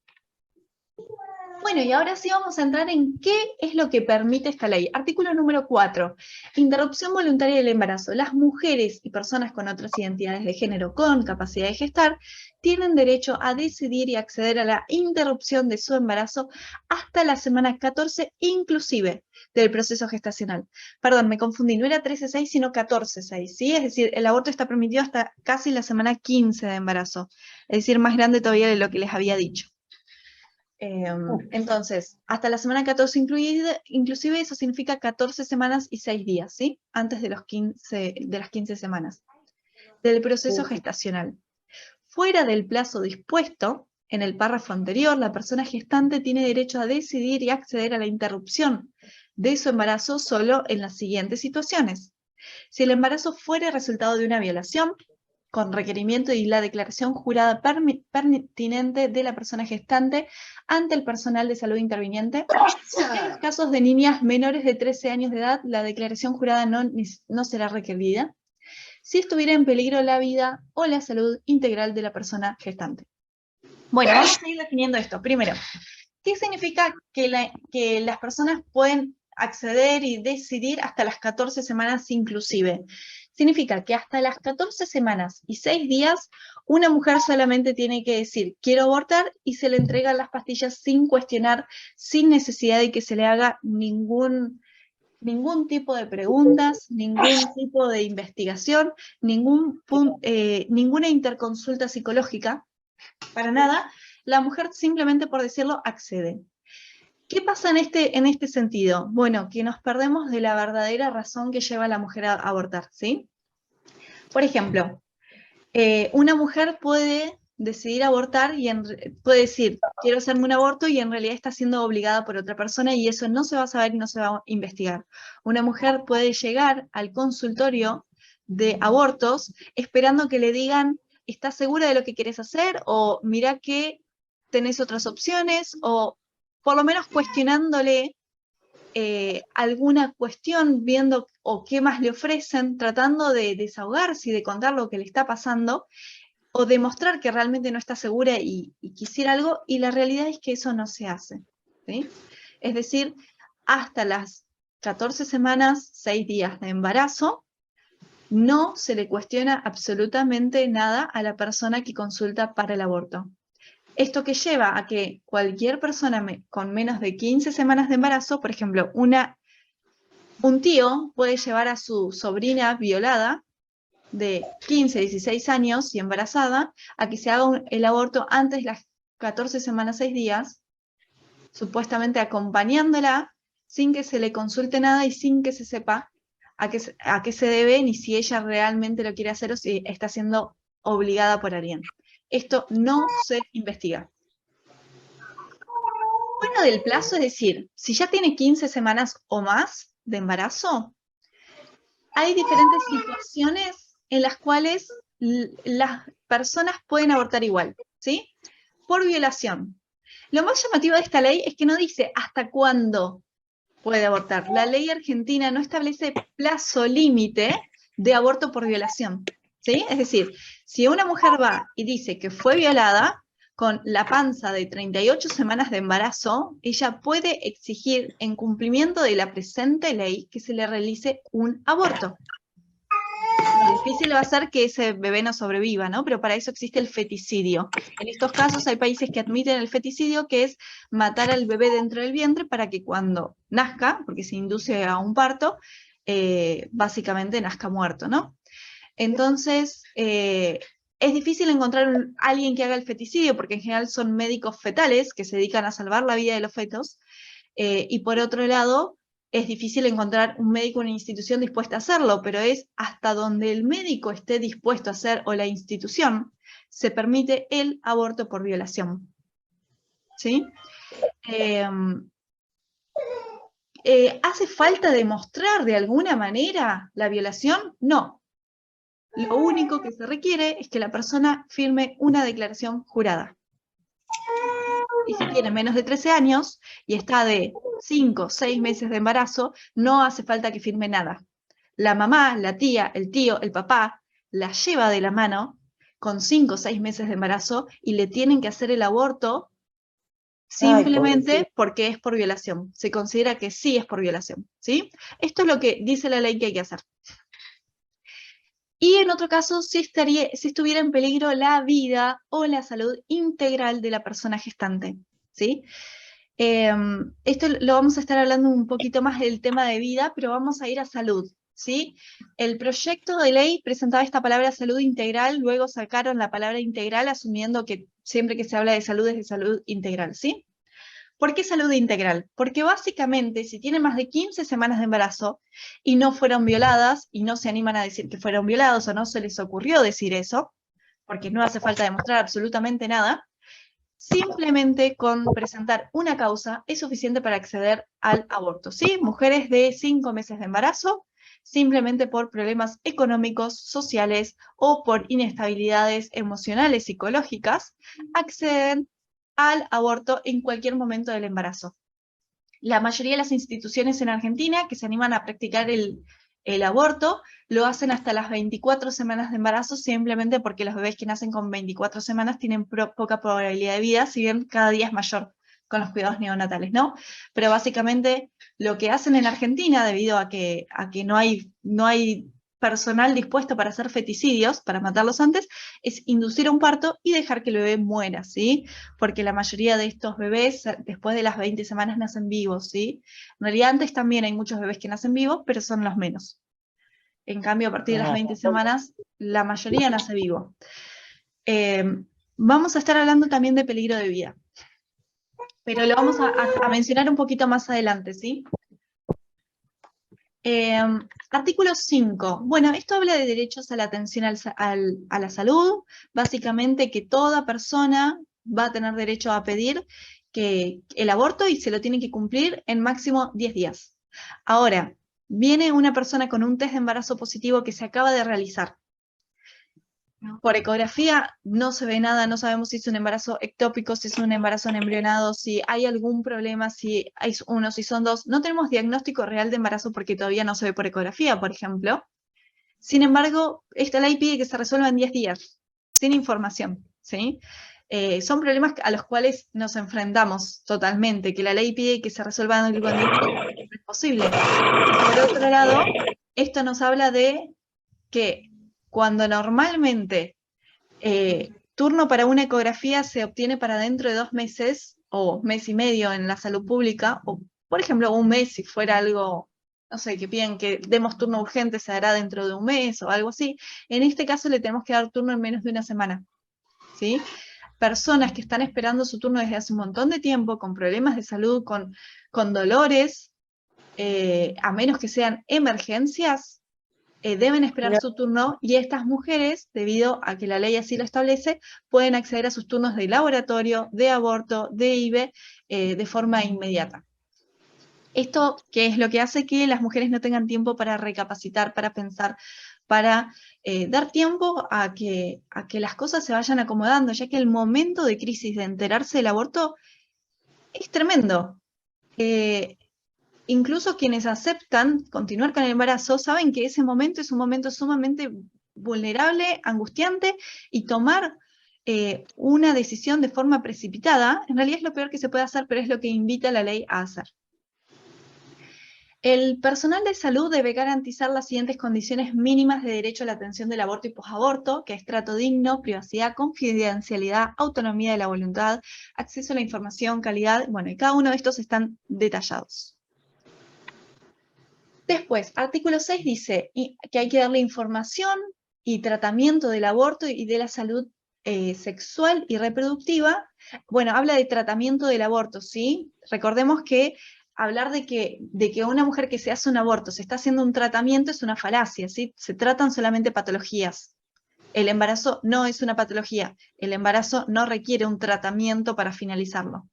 Bueno, y ahora sí vamos a entrar en qué es lo que permite esta ley. Artículo número 4. Interrupción voluntaria del embarazo. Las mujeres y personas con otras identidades de género con capacidad de gestar tienen derecho a decidir y acceder a la interrupción de su embarazo hasta la semana 14 inclusive del proceso gestacional. Perdón, me confundí, no era 13-6, sino 14-6, ¿sí? Es decir, el aborto está permitido hasta casi la semana 15 de embarazo, es decir, más grande todavía de lo que les había dicho. Entonces, hasta la semana 14 inclusive eso significa 14 semanas y 6 días, ¿sí? Antes de las 15 semanas del proceso gestacional. Fuera del plazo dispuesto en el párrafo anterior, la persona gestante tiene derecho a decidir y acceder a la interrupción de su embarazo solo en las siguientes situaciones. Si el embarazo fuera resultado de una violación, con requerimiento y la declaración jurada pertinente de la persona gestante ante el personal de salud interviniente. En los casos de niñas menores de 13 años de edad, la declaración jurada no será requerida si estuviera en peligro la vida o la salud integral de la persona gestante. Bueno, vamos a ir definiendo esto. Primero, ¿qué significa que las personas pueden acceder y decidir hasta las 14 semanas inclusive? Significa que hasta las 14 semanas y 6 días, una mujer solamente tiene que decir, quiero abortar, y se le entregan las pastillas sin cuestionar, sin necesidad de que se le haga ningún ningún tipo de preguntas, ningún tipo de investigación, ninguna interconsulta psicológica, para nada. La mujer simplemente por decirlo accede. ¿Qué pasa en este sentido? Bueno, que nos perdemos de la verdadera razón que lleva a la mujer a abortar, ¿sí? Por ejemplo, una mujer puede decidir abortar y puede decir, quiero hacerme un aborto y en realidad está siendo obligada por otra persona y eso no se va a saber y no se va a investigar. Una mujer puede llegar al consultorio de abortos esperando que le digan, ¿estás segura de lo que quieres hacer? O mira que tenés otras opciones, o por lo menos cuestionándole alguna cuestión, viendo o qué más le ofrecen, tratando de desahogarse y de contar lo que le está pasando, o demostrar que realmente no está segura y quisiera algo, y la realidad es que eso no se hace, ¿sí? Es decir, hasta las 14 semanas, 6 días de embarazo, no se le cuestiona absolutamente nada a la persona que consulta para el aborto. Esto que lleva a que cualquier persona con menos de 15 semanas de embarazo, por ejemplo, un tío puede llevar a su sobrina violada de 15, 16 años y embarazada a que se haga el aborto antes de las 14 semanas, 6 días, supuestamente acompañándola, sin que se le consulte nada y sin que se sepa a qué se debe, ni si ella realmente lo quiere hacer o si está siendo obligada por alguien. Esto no se investiga. Bueno, del plazo, es decir, si ya tiene 15 semanas o más de embarazo, hay diferentes situaciones en las cuales las personas pueden abortar igual, ¿sí? Por violación. Lo más llamativo de esta ley es que no dice hasta cuándo puede abortar. La ley argentina no establece plazo límite de aborto por violación, ¿sí? Es decir, si una mujer va y dice que fue violada, con la panza de 38 semanas de embarazo, ella puede exigir, en cumplimiento de la presente ley, que se le realice un aborto. Lo difícil va a ser que ese bebé no sobreviva, ¿no? Pero para eso existe el feticidio. En estos casos hay países que admiten el feticidio, que es matar al bebé dentro del vientre para que cuando nazca, porque se induce a un parto, básicamente nazca muerto, ¿no? Entonces, es difícil encontrar a alguien que haga el feticidio, porque en general son médicos fetales que se dedican a salvar la vida de los fetos, y por otro lado, es difícil encontrar un médico en una institución dispuesta a hacerlo, pero es hasta donde el médico esté dispuesto a hacer, o la institución, se permite el aborto por violación. ¿Sí? ¿Hace falta demostrar de alguna manera la violación? No. Lo único que se requiere es que la persona firme una declaración jurada. Y si tiene menos de 13 años y está de 5, 6 meses de embarazo, no hace falta que firme nada. La mamá, la tía, el tío, el papá, la lleva de la mano con 5 o 6 meses de embarazo y le tienen que hacer el aborto simplemente porque es por violación. Se considera que sí es por violación, ¿sí? Esto es lo que dice la ley que hay que hacer. Y en otro caso, si estuviera en peligro la vida o la salud integral de la persona gestante, ¿sí? Esto lo vamos a estar hablando un poquito más del tema de vida, pero vamos a ir a salud, ¿sí? El proyecto de ley presentaba esta palabra salud integral, luego sacaron la palabra integral asumiendo que siempre que se habla de salud es de salud integral, ¿sí? ¿Por qué salud integral? Porque básicamente si tienen más de 15 semanas de embarazo y no fueron violadas y no se animan a decir que fueron violados o no se les ocurrió decir eso, porque no hace falta demostrar absolutamente nada, simplemente con presentar una causa es suficiente para acceder al aborto, ¿sí? Mujeres de 5 meses de embarazo, simplemente por problemas económicos, sociales o por inestabilidades emocionales, psicológicas, acceden al aborto en cualquier momento del embarazo. La mayoría de las instituciones en Argentina que se animan a practicar el aborto lo hacen hasta las 24 semanas de embarazo, simplemente porque los bebés que nacen con 24 semanas tienen poca probabilidad de vida, si bien cada día es mayor con los cuidados neonatales, ¿no? Pero básicamente lo que hacen en Argentina, debido a que no hay personal dispuesto para hacer feticidios, para matarlos antes, es inducir un parto y dejar que el bebé muera, ¿sí? Porque la mayoría de estos bebés, después de las 20 semanas, nacen vivos, ¿sí? En realidad antes también hay muchos bebés que nacen vivos, pero son los menos. En cambio, a partir de las 20 semanas, la mayoría nace vivo. Vamos a estar hablando también de peligro de vida, pero lo vamos a mencionar un poquito más adelante, ¿sí? Artículo 5. Bueno, esto habla de derechos a la atención a la salud, básicamente que toda persona va a tener derecho a pedir que el aborto y se lo tiene que cumplir en máximo 10 días. Ahora, viene una persona con un test de embarazo positivo que se acaba de realizar. Por ecografía no se ve nada, no sabemos si es un embarazo ectópico, si es un embarazo en embrionado, si hay algún problema, si hay uno, si son dos. No tenemos diagnóstico real de embarazo porque todavía no se ve por ecografía, por ejemplo. Sin embargo, esta ley pide que se resuelva en 10 días, sin información, ¿sí? Son problemas a los cuales nos enfrentamos totalmente, que la ley pide que se resuelvan algo en 10 días, no es posible. Por otro lado, esto nos habla de que cuando normalmente turno para una ecografía se obtiene para dentro de 2 meses o mes y medio en la salud pública, o por ejemplo un mes si fuera algo, no sé, que piden que demos turno urgente, se dará dentro de un mes o algo así. En este caso le tenemos que dar turno en menos de una semana, ¿sí? Personas que están esperando su turno desde hace un montón de tiempo, con problemas de salud, con dolores, a menos que sean emergencias, deben esperar su turno, y estas mujeres, debido a que la ley así lo establece, pueden acceder a sus turnos de laboratorio, de aborto, de IVE, de forma inmediata. Esto, ¿qué es lo que hace que las mujeres no tengan tiempo para recapacitar, para pensar, para dar tiempo a que las cosas se vayan acomodando, ya que el momento de crisis de enterarse del aborto es tremendo. Incluso quienes aceptan continuar con el embarazo saben que ese momento es un momento sumamente vulnerable, angustiante, y tomar una decisión de forma precipitada, en realidad es lo peor que se puede hacer, pero es lo que invita la ley a hacer. El personal de salud debe garantizar las siguientes condiciones mínimas de derecho a la atención del aborto y posaborto, que es trato digno, privacidad, confidencialidad, autonomía de la voluntad, acceso a la información, calidad, bueno, y cada uno de estos están detallados. Después, artículo 6 dice que hay que darle información y tratamiento del aborto y de la salud sexual y reproductiva. Bueno, habla de tratamiento del aborto, ¿sí? Recordemos que hablar de que una mujer que se hace un aborto se está haciendo un tratamiento es una falacia, ¿sí? Se tratan solamente patologías. El embarazo no es una patología. El embarazo no requiere un tratamiento para finalizarlo.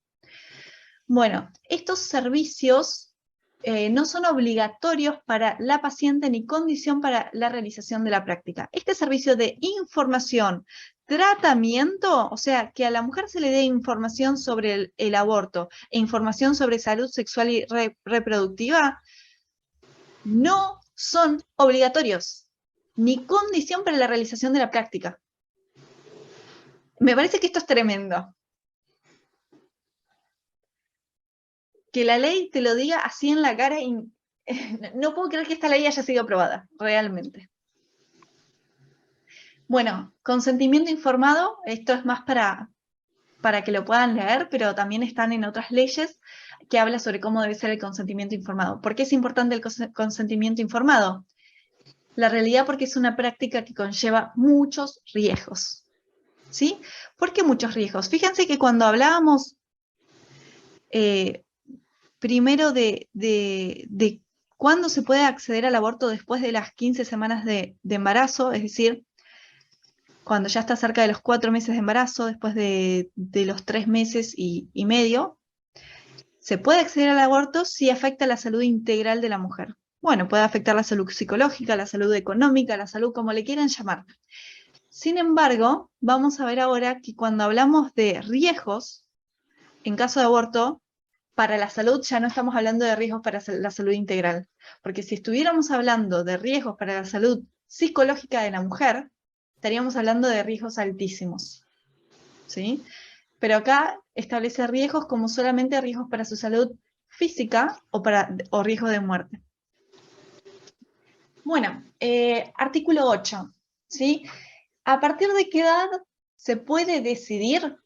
Bueno, estos servicios no son obligatorios para la paciente ni condición para la realización de la práctica. Este servicio de información, tratamiento, o sea, que a la mujer se le dé información sobre el aborto e información sobre salud sexual y reproductiva, no son obligatorios, ni condición para la realización de la práctica. Me parece que esto es tremendo. Que la ley te lo diga así en la cara, y no puedo creer que esta ley haya sido aprobada, realmente. Bueno, consentimiento informado, esto es más para que lo puedan leer, pero también están en otras leyes que habla sobre cómo debe ser el consentimiento informado. ¿Por qué es importante el consentimiento informado? La realidad, porque es una práctica que conlleva muchos riesgos, ¿sí? ¿Por qué muchos riesgos? Fíjense que cuando hablábamos primero de cuándo se puede acceder al aborto después de las 15 semanas de embarazo, es decir, cuando ya está cerca de los 4 meses de embarazo, después de los 3 meses y medio, se puede acceder al aborto si afecta la salud integral de la mujer. Bueno, puede afectar la salud psicológica, la salud económica, la salud como le quieran llamar. Sin embargo, vamos a ver ahora que cuando hablamos de riesgos en caso de aborto, para la salud ya no estamos hablando de riesgos para la salud integral, porque si estuviéramos hablando de riesgos para la salud psicológica de la mujer, estaríamos hablando de riesgos altísimos, ¿sí? Pero acá establece riesgos como solamente riesgos para su salud física o riesgo de muerte. Bueno, artículo 8, ¿sí? ¿A partir de qué edad se puede decidir?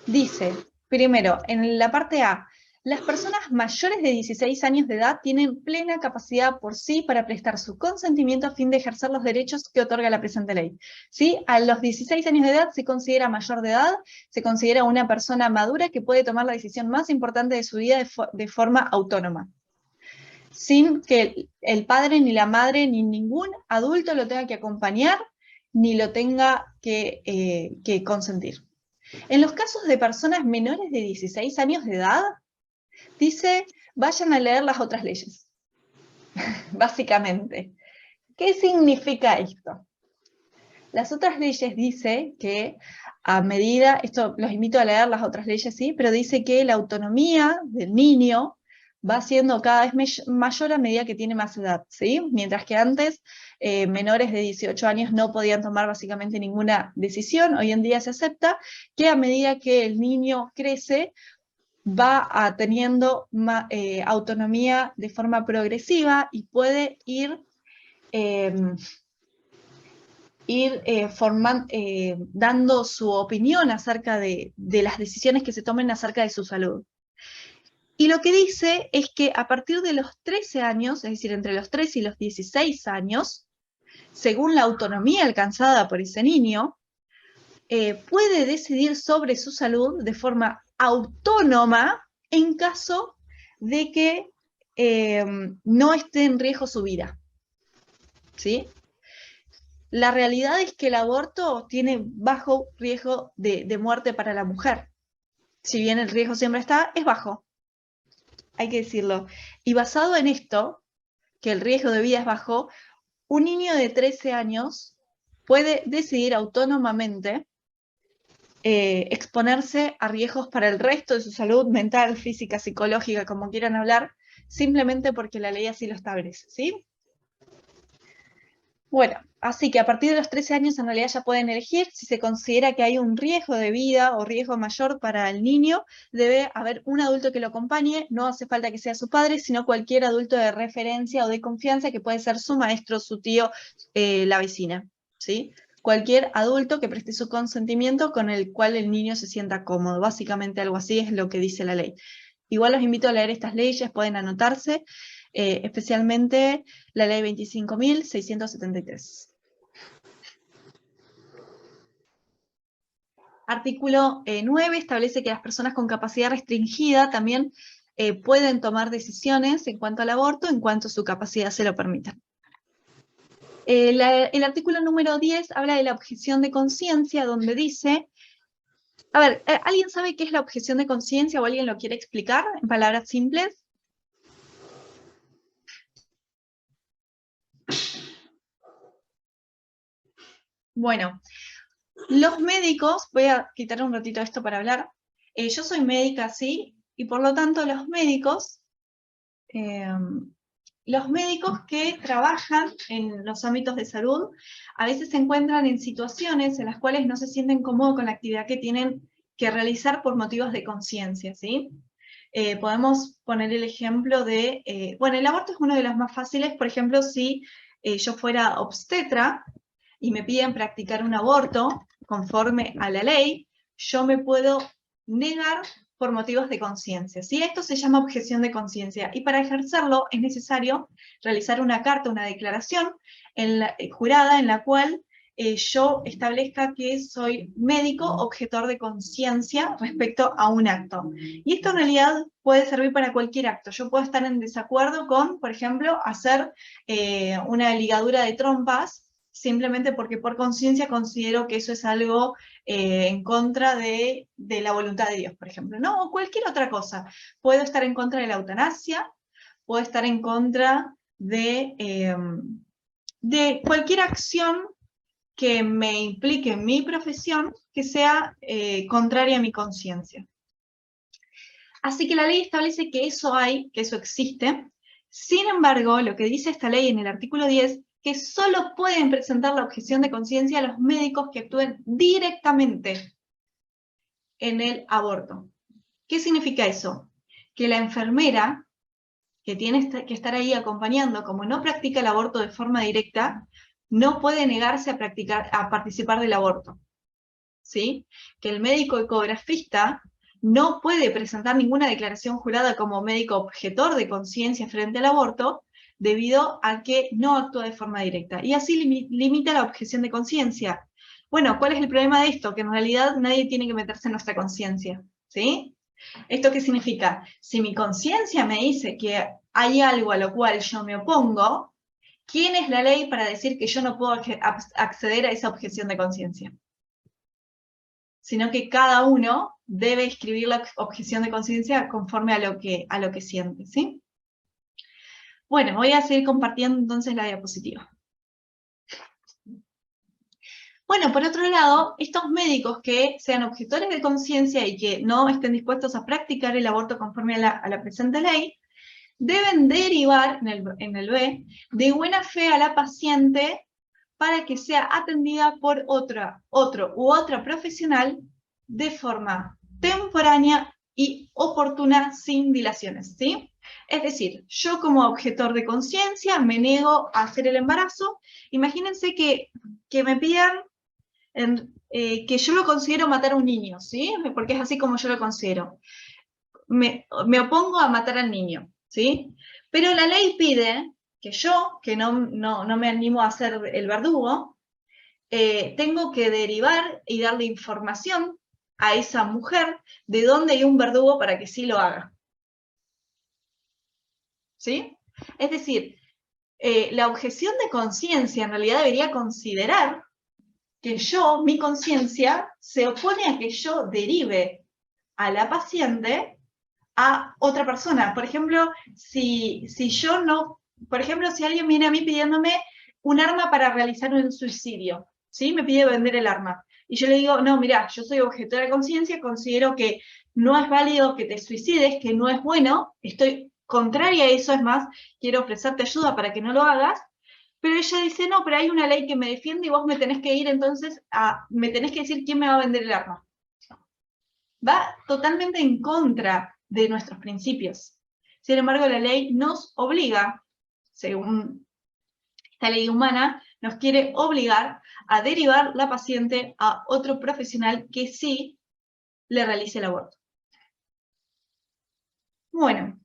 Dice, primero, en la parte A, las personas mayores de 16 años de edad tienen plena capacidad por sí para prestar su consentimiento a fin de ejercer los derechos que otorga la presente ley. ¿Sí? A los 16 años de edad se considera mayor de edad, se considera una persona madura que puede tomar la decisión más importante de su vida de forma autónoma, sin que el padre, ni la madre, ni ningún adulto lo tenga que acompañar, ni lo tenga que consentir. En los casos de personas menores de 16 años de edad, dice, vayan a leer las otras leyes, básicamente. ¿Qué significa esto? Las otras leyes dice que a medida, esto los invito a leer las otras leyes, sí, pero dice que la autonomía del niño va siendo cada vez mayor a medida que tiene más edad, ¿sí? Mientras que antes menores de 18 años no podían tomar básicamente ninguna decisión, hoy en día se acepta que a medida que el niño crece, va teniendo autonomía de forma progresiva y puede ir dando su opinión acerca de las decisiones que se tomen acerca de su salud. Y lo que dice es que a partir de los 13 años, es decir, entre los 13 y los 16 años, según la autonomía alcanzada por ese niño, puede decidir sobre su salud de forma autónoma en caso de que no esté en riesgo su vida. ¿Sí? La realidad es que el aborto tiene bajo riesgo de muerte para la mujer. Si bien el riesgo siempre está, es bajo. Hay que decirlo. Y basado en esto, que el riesgo de vida es bajo, un niño de 13 años puede decidir autónomamente exponerse a riesgos para el resto de su salud mental, física, psicológica, como quieran hablar, simplemente porque la ley así lo establece, ¿sí? Bueno, así que a partir de los 13 años en realidad ya pueden elegir. Si se considera que hay un riesgo de vida o riesgo mayor para el niño, debe haber un adulto que lo acompañe, no hace falta que sea su padre, sino cualquier adulto de referencia o de confianza, que puede ser su maestro, su tío, la vecina, ¿sí? Cualquier adulto que preste su consentimiento con el cual el niño se sienta cómodo. Básicamente algo así es lo que dice la ley. Igual los invito a leer estas leyes, pueden anotarse. Especialmente la ley 25.673. Artículo 9 establece que las personas con capacidad restringida también pueden tomar decisiones en cuanto al aborto, en cuanto su capacidad se lo permita. El artículo número 10 habla de la objeción de conciencia, donde dice, a ver, ¿alguien sabe qué es la objeción de conciencia o alguien lo quiere explicar en palabras simples? Bueno, los médicos, voy a quitar un ratito esto para hablar, yo soy médica, sí, y por lo tanto los médicos que trabajan en los ámbitos de salud, a veces se encuentran en situaciones en las cuales no se sienten cómodos con la actividad que tienen que realizar por motivos de conciencia, ¿sí? Podemos poner el ejemplo de, bueno, el aborto es uno de los más fáciles. Por ejemplo, si yo fuera obstetra y me piden practicar un aborto conforme a la ley, yo me puedo negar por motivos de conciencia, ¿sí? Esto se llama objeción de conciencia, y para ejercerlo es necesario realizar una carta, una declaración jurada en la cual yo establezca que soy médico objetor de conciencia respecto a un acto. Y esto en realidad puede servir para cualquier acto. Yo puedo estar en desacuerdo con, por ejemplo, hacer una ligadura de trompas, simplemente porque por conciencia considero que eso es algo en contra de la voluntad de Dios, por ejemplo, ¿no? O cualquier otra cosa. Puedo estar en contra de la eutanasia, puedo estar en contra de cualquier acción que me implique en mi profesión que sea contraria a mi conciencia. Así que la ley establece que eso hay, que eso existe. Sin embargo, lo que dice esta ley en el artículo 10, que solo pueden presentar la objeción de conciencia los médicos que actúen directamente en el aborto. ¿Qué significa eso? Que la enfermera que tiene que estar ahí acompañando, como no practica el aborto de forma directa, no puede negarse a participar del aborto. ¿Sí? Que el médico ecografista no puede presentar ninguna declaración jurada como médico objetor de conciencia frente al aborto, debido a que no actúa de forma directa. Y así limita la objeción de conciencia. Bueno, ¿cuál es el problema de esto? Que en realidad nadie tiene que meterse en nuestra conciencia, ¿sí? ¿Esto qué significa? Si mi conciencia me dice que hay algo a lo cual yo me opongo, ¿quién es la ley para decir que yo no puedo acceder a esa objeción de conciencia? Sino que cada uno debe escribir la objeción de conciencia conforme a lo que siente, ¿sí? Bueno, voy a seguir compartiendo entonces la diapositiva. Bueno, por otro lado, estos médicos que sean objetores de conciencia y que no estén dispuestos a practicar el aborto conforme a la presente ley, deben derivar, en el B, de buena fe a la paciente para que sea atendida por otro u otra profesional de forma temporánea y oportuna sin dilaciones, ¿sí? Es decir, yo como objetor de conciencia me niego a hacer el embarazo. Imagínense que me pidan que yo lo considero matar a un niño, ¿sí? Porque es así como yo lo considero. Me opongo a matar al niño, ¿sí? Pero la ley pide que yo, que no me animo a ser el verdugo, tengo que derivar y darle información a esa mujer de dónde hay un verdugo para que sí lo haga. ¿Sí? Es decir, la objeción de conciencia en realidad debería considerar que mi conciencia, se opone a que yo derive a la paciente a otra persona. Por ejemplo, si alguien viene a mí pidiéndome un arma para realizar un suicidio, ¿sí? Me pide vender el arma. Y yo le digo, no, mira, yo soy objetora de conciencia, considero que no es válido que te suicides, que no es bueno, estoy contraria a eso, es más, quiero ofrecerte ayuda para que no lo hagas. Pero ella dice, no, pero hay una ley que me defiende y vos me tenés que ir entonces me tenés que decir quién me va a vender el arma. Va totalmente en contra de nuestros principios. Sin embargo, la ley nos obliga, según esta ley humana, nos quiere obligar a derivar la paciente a otro profesional que sí le realice el aborto. Bueno,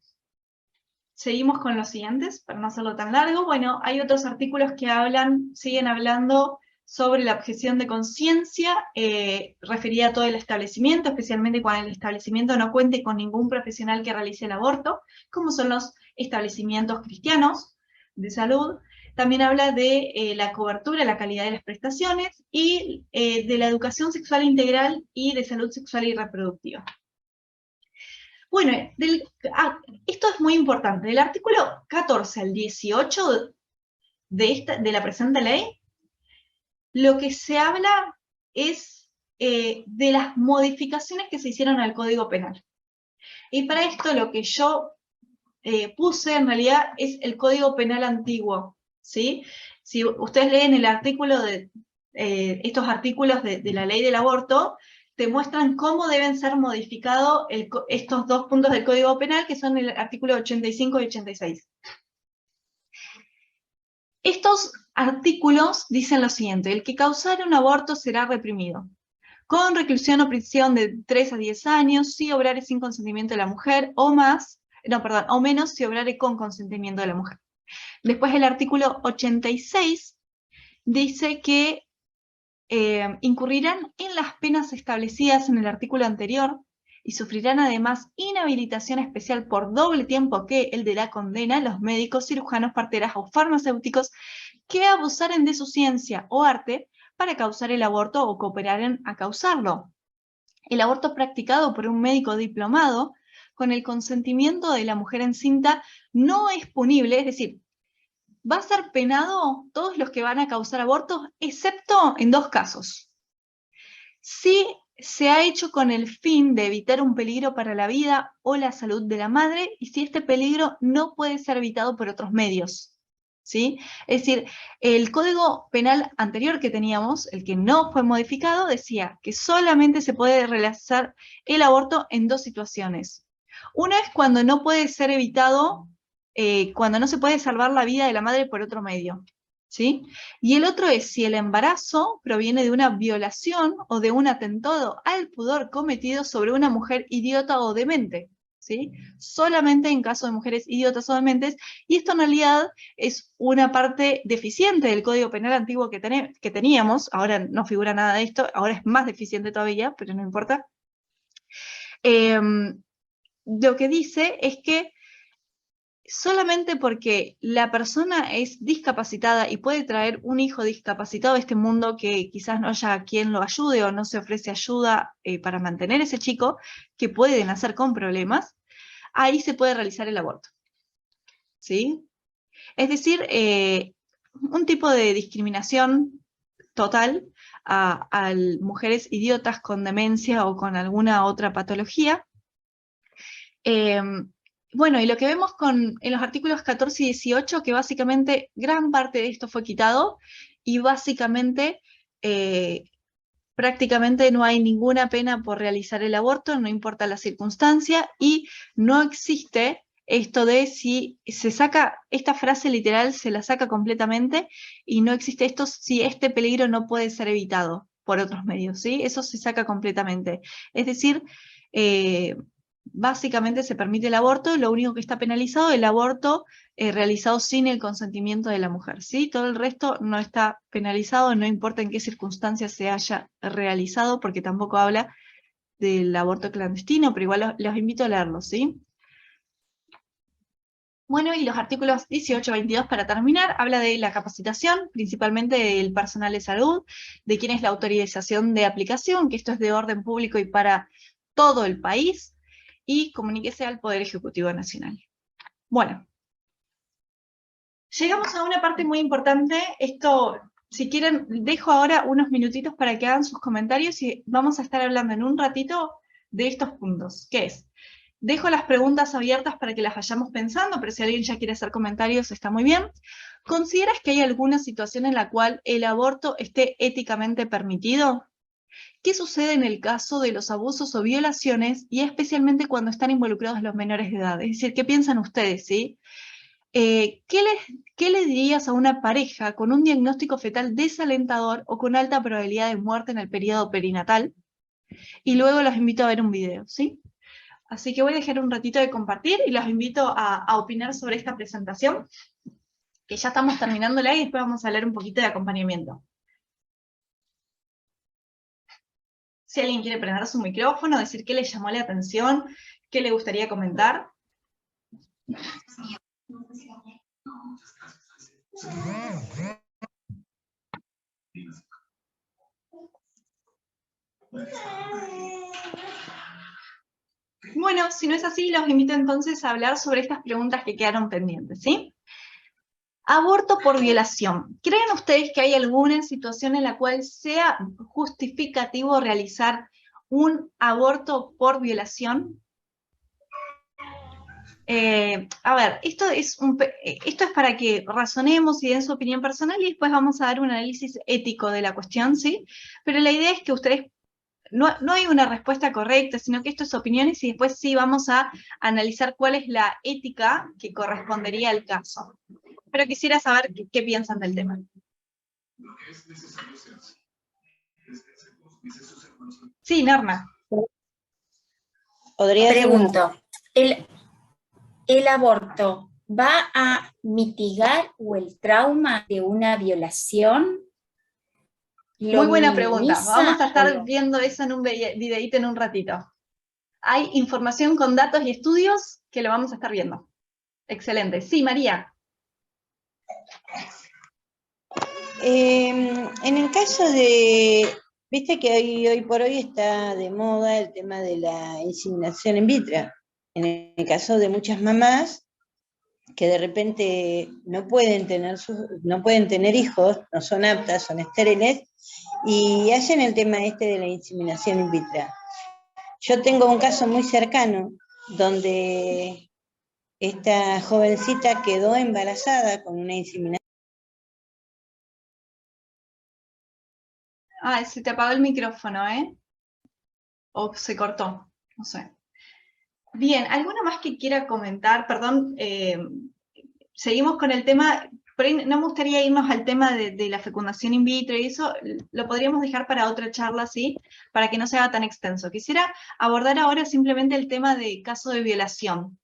seguimos con los siguientes, para no hacerlo tan largo. Bueno, hay otros artículos que siguen hablando sobre la objeción de conciencia, referida a todo el establecimiento, especialmente cuando el establecimiento no cuente con ningún profesional que realice el aborto, como son los establecimientos cristianos de salud. También habla de la cobertura, la calidad de las prestaciones, y de la educación sexual integral y de salud sexual y reproductiva. Bueno, esto es muy importante. Del artículo 14 al 18 de la presente ley, lo que se habla es de las modificaciones que se hicieron al Código Penal. Y para esto lo que yo puse en realidad es el Código Penal antiguo, ¿sí? Si ustedes leen el artículo estos artículos de la ley del aborto, te muestran cómo deben ser modificados estos dos puntos del Código Penal, que son el artículo 85 y 86. Estos artículos dicen lo siguiente: el que causare un aborto será reprimido, con reclusión o prisión de 3 a 10 años, si obrare sin consentimiento de la mujer, o menos si obrare con consentimiento de la mujer. Después el artículo 86 dice que incurrirán en las penas establecidas en el artículo anterior y sufrirán además inhabilitación especial por doble tiempo que el de la condena los médicos, cirujanos, parteras o farmacéuticos que abusaren de su ciencia o arte para causar el aborto o cooperaren a causarlo. El aborto practicado por un médico diplomado con el consentimiento de la mujer encinta no es punible, es decir, va a ser penado todos los que van a causar abortos, excepto en 2 casos. Si se ha hecho con el fin de evitar un peligro para la vida o la salud de la madre, y si este peligro no puede ser evitado por otros medios, ¿sí? Es decir, el Código Penal anterior que teníamos, el que no fue modificado, decía que solamente se puede realizar el aborto en 2 situaciones. Una es cuando no puede ser evitado cuando no se puede salvar la vida de la madre por otro medio, ¿sí? Y el otro es si el embarazo proviene de una violación o de un atentado al pudor cometido sobre una mujer idiota o demente, ¿sí? Solamente en caso de mujeres idiotas o dementes, y esto en realidad es una parte deficiente del Código Penal antiguo que teníamos, ahora no figura nada de esto, ahora es más deficiente todavía, pero no importa. Lo que dice es que solamente porque la persona es discapacitada y puede traer un hijo discapacitado a este mundo que quizás no haya quien lo ayude o no se ofrece ayuda para mantener ese chico, que puede nacer con problemas, ahí se puede realizar el aborto, ¿sí? Es decir, un tipo de discriminación total a mujeres idiotas con demencia o con alguna otra patología. Bueno, y lo que vemos en los artículos 14 y 18, que básicamente gran parte de esto fue quitado, y básicamente prácticamente no hay ninguna pena por realizar el aborto, no importa la circunstancia, y no existe esto de si se saca, esta frase literal se la saca completamente, y no existe esto si este peligro no puede ser evitado por otros medios, ¿sí? Eso se saca completamente. Es decir, básicamente se permite el aborto, lo único que está penalizado es el aborto realizado sin el consentimiento de la mujer, ¿sí? Todo el resto no está penalizado, no importa en qué circunstancias se haya realizado, porque tampoco habla del aborto clandestino, pero igual los invito a leerlo, ¿sí? Bueno, y los artículos 18 y 22 para terminar, habla de la capacitación, principalmente del personal de salud, de quién es la autorización de aplicación, que esto es de orden público y para todo el país, y comuníquese al Poder Ejecutivo Nacional. Bueno, llegamos a una parte muy importante. Esto, si quieren, dejo ahora unos minutitos para que hagan sus comentarios y vamos a estar hablando en un ratito de estos puntos, que es, dejo las preguntas abiertas para que las vayamos pensando, pero si alguien ya quiere hacer comentarios está muy bien. ¿Consideras que hay alguna situación en la cual el aborto esté éticamente permitido? ¿Qué sucede en el caso de los abusos o violaciones y especialmente cuando están involucrados los menores de edad? Es decir, ¿qué piensan ustedes, sí? ¿Qué le dirías a una pareja con un diagnóstico fetal desalentador o con alta probabilidad de muerte en el periodo perinatal? Y luego los invito a ver un video, ¿sí? Así que voy a dejar un ratito de compartir y los invito a opinar sobre esta presentación, que ya estamos terminándola y después vamos a hablar un poquito de acompañamiento. Si alguien quiere prender su micrófono, decir qué le llamó la atención, qué le gustaría comentar. Bueno, si no es así, los invito entonces a hablar sobre estas preguntas que quedaron pendientes, ¿sí? Aborto por violación. ¿Creen ustedes que hay alguna situación en la cual sea justificativo realizar un aborto por violación? A ver, esto es para que razonemos y den su opinión personal y después vamos a dar un análisis ético de la cuestión, ¿sí? Pero la idea es que ustedes, no hay una respuesta correcta, sino que esto es opiniones y después sí vamos a analizar cuál es la ética que correspondería al caso. Pero quisiera saber qué piensan del tema. Sí, Norma. Pregunto, ¿el aborto va a mitigar o el trauma de una violación? Muy buena pregunta. Vamos a estar no? viendo eso en un videíto en un ratito. Hay información con datos y estudios que lo vamos a estar viendo. Excelente. Sí, María. En el caso de, viste que hoy por hoy está de moda el tema de la inseminación in vitro. En el caso de muchas mamás que de repente no pueden tener hijos, no son aptas, son estériles, y hacen el tema de la inseminación in vitro. Yo tengo un caso muy cercano donde esta jovencita quedó embarazada con una inseminación. Se te apagó el micrófono, ¿eh? O se cortó, no sé. Bien, ¿alguna más que quiera comentar? Perdón, seguimos con el tema, por ahí no me gustaría irnos al tema de la fecundación in vitro y eso lo podríamos dejar para otra charla, ¿sí? Para que no se haga tan extenso. Quisiera abordar ahora simplemente el tema de caso de violación.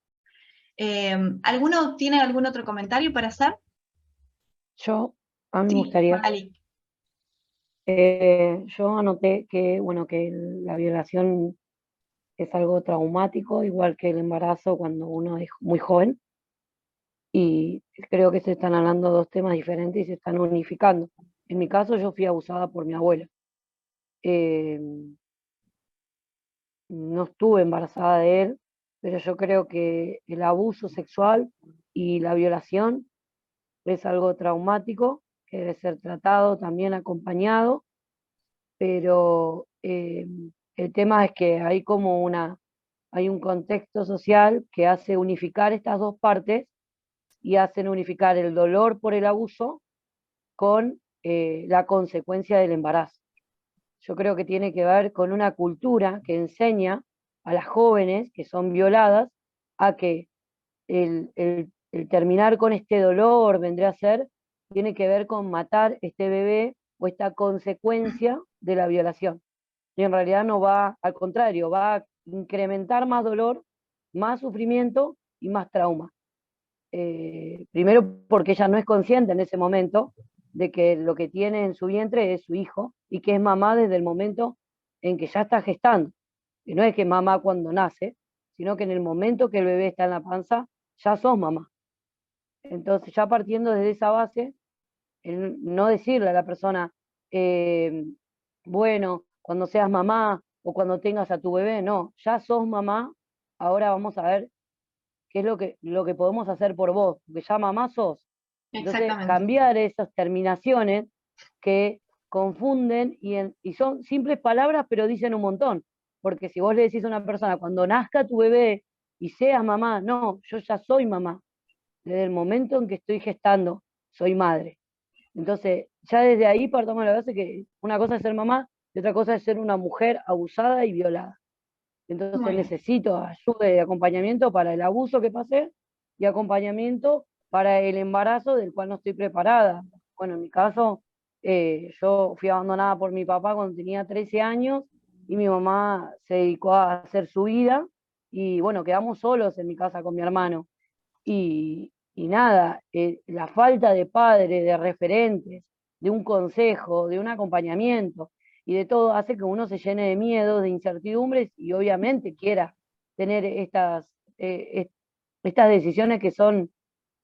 ¿Alguno tiene algún otro comentario para hacer? A mí me Sí, gustaría, Magali. yo anoté que, bueno, que la violación es algo traumático, igual que el embarazo cuando uno es muy joven, y creo que se están hablando dos temas diferentes y se están unificando. En mi caso, yo fui abusada por mi abuela. Eh, no estuve embarazada de él, pero yo creo que el abuso sexual y la violación es algo traumático que debe ser tratado, también acompañado, pero el tema es que hay un contexto social que hace unificar estas dos partes y hacen unificar el dolor por el abuso con la consecuencia del embarazo. Yo creo que tiene que ver con una cultura que enseña a las jóvenes que son violadas a que el terminar con este dolor vendría a ser, tiene que ver con matar este bebé o esta consecuencia de la violación. Y en realidad no va, al contrario, va a incrementar más dolor, más sufrimiento y más trauma. Primero porque ella no es consciente en ese momento de que lo que tiene en su vientre es su hijo y que es mamá desde el momento en que ya está gestando. Y no es que mamá cuando nace, sino que en el momento que el bebé está en la panza, ya sos mamá. Entonces, ya partiendo desde esa base, el no decirle a la persona, bueno, cuando seas mamá o cuando tengas a tu bebé, no, ya sos mamá, ahora vamos a ver qué es lo que podemos hacer por vos, porque ya mamá sos. Entonces, Exactamente. cambiar esas terminaciones que confunden y son simples palabras, pero dicen un montón. Porque si vos le decís a una persona, cuando nazca tu bebé y seas mamá, no, yo ya soy mamá. Desde el momento en que estoy gestando, soy madre. Entonces, ya desde ahí partamos de la base que una cosa es ser mamá y otra cosa es ser una mujer abusada y violada. Entonces Muy bien. necesito ayuda y acompañamiento para el abuso que pasé y acompañamiento para el embarazo del cual no estoy preparada. Bueno, en mi caso, yo fui abandonada por mi papá cuando tenía 13 años y mi mamá se dedicó a hacer su vida y bueno, quedamos solos en mi casa con mi hermano. Y nada, la falta de padres, de referentes, de un consejo, de un acompañamiento y de todo hace que uno se llene de miedos, de incertidumbres y obviamente quiera tener estas decisiones que son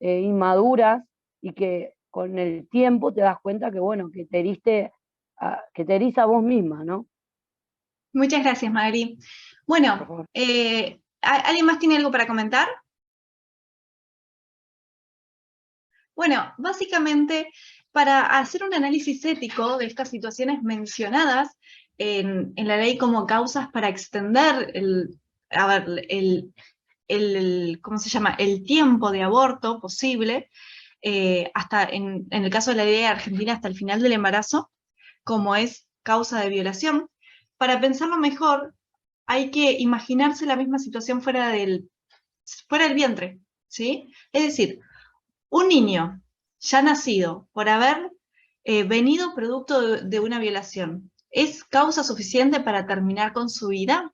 inmaduras y que con el tiempo te das cuenta que bueno, que te herís a vos misma, ¿no? Muchas gracias, Magri. Por Bueno, favor. ¿alguien más tiene algo para comentar? Bueno, básicamente, para hacer un análisis ético de estas situaciones mencionadas en la ley como causas para extender ¿cómo se llama? El tiempo de aborto posible, hasta en el caso de la ley argentina, hasta el final del embarazo, como es causa de violación. Para pensarlo mejor, hay que imaginarse la misma situación fuera del vientre, ¿sí? Es decir, un niño ya nacido por haber venido producto de una violación, ¿es causa suficiente para terminar con su vida?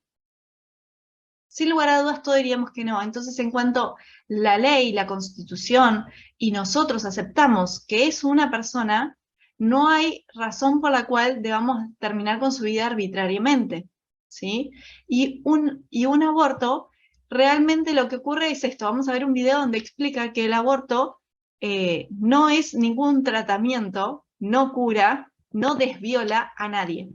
Sin lugar a dudas, todos diríamos que no. Entonces, en cuanto la ley, la Constitución y nosotros aceptamos que es una persona, no hay razón por la cual debamos terminar con su vida arbitrariamente, ¿sí? Y un aborto, realmente lo que ocurre es esto. Vamos a ver un video donde explica que el aborto no es ningún tratamiento, no cura, no desviola a nadie.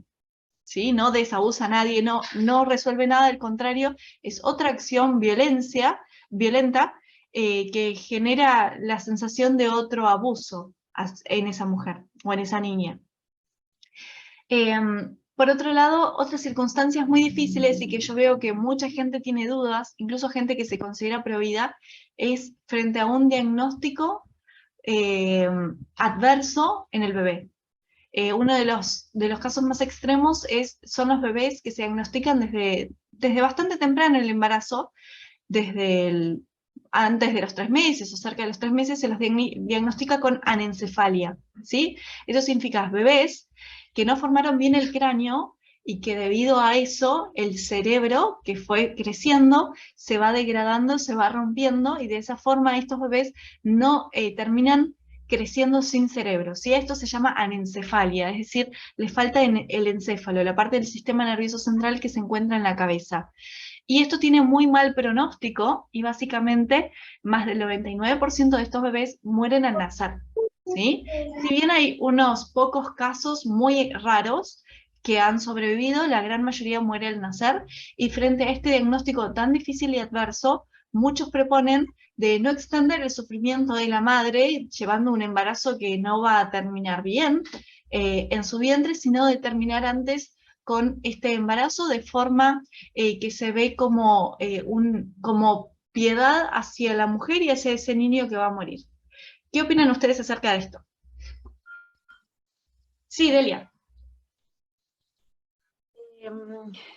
¿Sí? No desabusa a nadie, no resuelve nada, al contrario, es otra acción violenta que genera la sensación de otro abuso en esa mujer o en esa niña. Por otro lado, otras circunstancias muy difíciles y que yo veo que mucha gente tiene dudas, incluso gente que se considera provida, es frente a un diagnóstico adverso en el bebé. Uno de los casos más extremos son los bebés que se diagnostican desde bastante temprano en el embarazo, desde antes de los 3 meses o cerca de los 3 meses se los diagnostica con anencefalia, ¿sí? Eso significa bebés que no formaron bien el cráneo y que debido a eso el cerebro que fue creciendo se va degradando, se va rompiendo, y de esa forma estos bebés no terminan creciendo sin cerebro, ¿sí? Esto se llama anencefalia, es decir, les falta el encéfalo, la parte del sistema nervioso central que se encuentra en la cabeza. Y esto tiene muy mal pronóstico y básicamente más del 99% de estos bebés mueren al nacer, ¿sí? Si bien hay unos pocos casos muy raros que han sobrevivido, la gran mayoría muere al nacer, y frente a este diagnóstico tan difícil y adverso, muchos proponen de no extender el sufrimiento de la madre llevando un embarazo que no va a terminar bien en su vientre, sino de terminar antes con este embarazo de forma que se ve como, como piedad hacia la mujer y hacia ese niño que va a morir. ¿Qué opinan ustedes acerca de esto? Sí, Delia.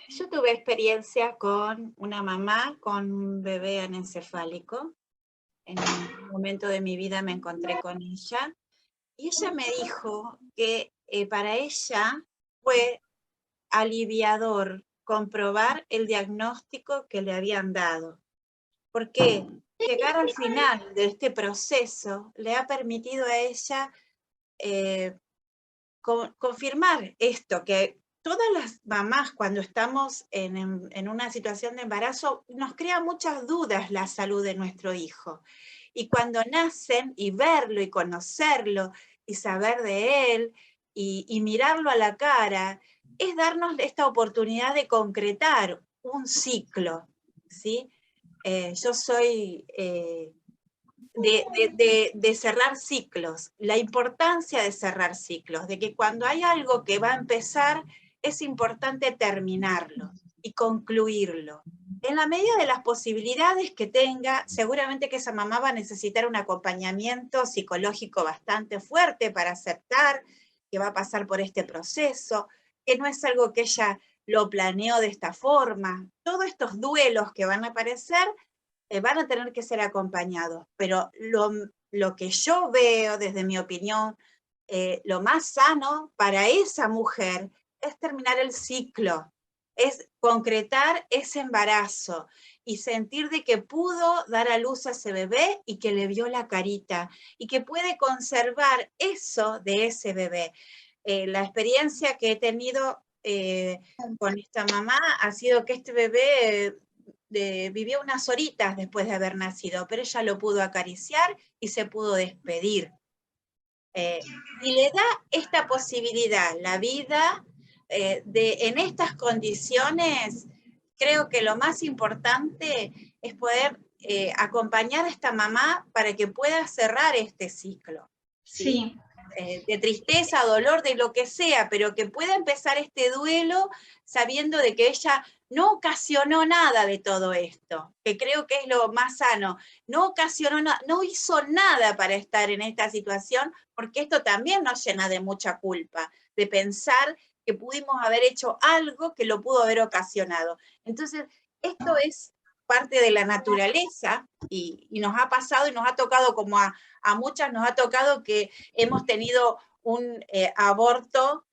Yo tuve experiencia con una mamá con un bebé anencefálico. En un momento de mi vida me encontré con ella y ella me dijo que para ella fue aliviador comprobar el diagnóstico que le habían dado, porque llegar al final de este proceso le ha permitido a ella confirmar esto, que todas las mamás cuando estamos en una situación de embarazo nos crea muchas dudas la salud de nuestro hijo. Y cuando nacen, y verlo y conocerlo y saber de él y mirarlo a la cara, es darnos esta oportunidad de concretar un ciclo, ¿sí? Yo soy de cerrar ciclos, la importancia de cerrar ciclos, de que cuando hay algo que va a empezar, es importante terminarlo y concluirlo. En la medida de las posibilidades que tenga, seguramente que esa mamá va a necesitar un acompañamiento psicológico bastante fuerte para aceptar que va a pasar por este proceso, que no es algo que ella lo planeó de esta forma. Todos estos duelos que van a aparecer van a tener que ser acompañados, pero lo que yo veo desde mi opinión, lo más sano para esa mujer es terminar el ciclo, es concretar ese embarazo y sentir de que pudo dar a luz a ese bebé y que le vio la carita y que puede conservar eso de ese bebé. La experiencia que he tenido con esta mamá ha sido que este bebé vivió unas horitas después de haber nacido, pero ella lo pudo acariciar y se pudo despedir. Y le da esta posibilidad, la vida, en estas condiciones, creo que lo más importante es poder acompañar a esta mamá para que pueda cerrar este ciclo. ¿sí? De tristeza, dolor, de lo que sea, pero que pueda empezar este duelo sabiendo de que ella no ocasionó nada de todo esto, que creo que es lo más sano. No ocasionó nada, no hizo nada para estar en esta situación, porque esto también nos llena de mucha culpa, de pensar que pudimos haber hecho algo que lo pudo haber ocasionado. Entonces, esto es parte de la naturaleza y nos ha pasado y nos ha tocado, como a muchas nos ha tocado, que hemos tenido un aborto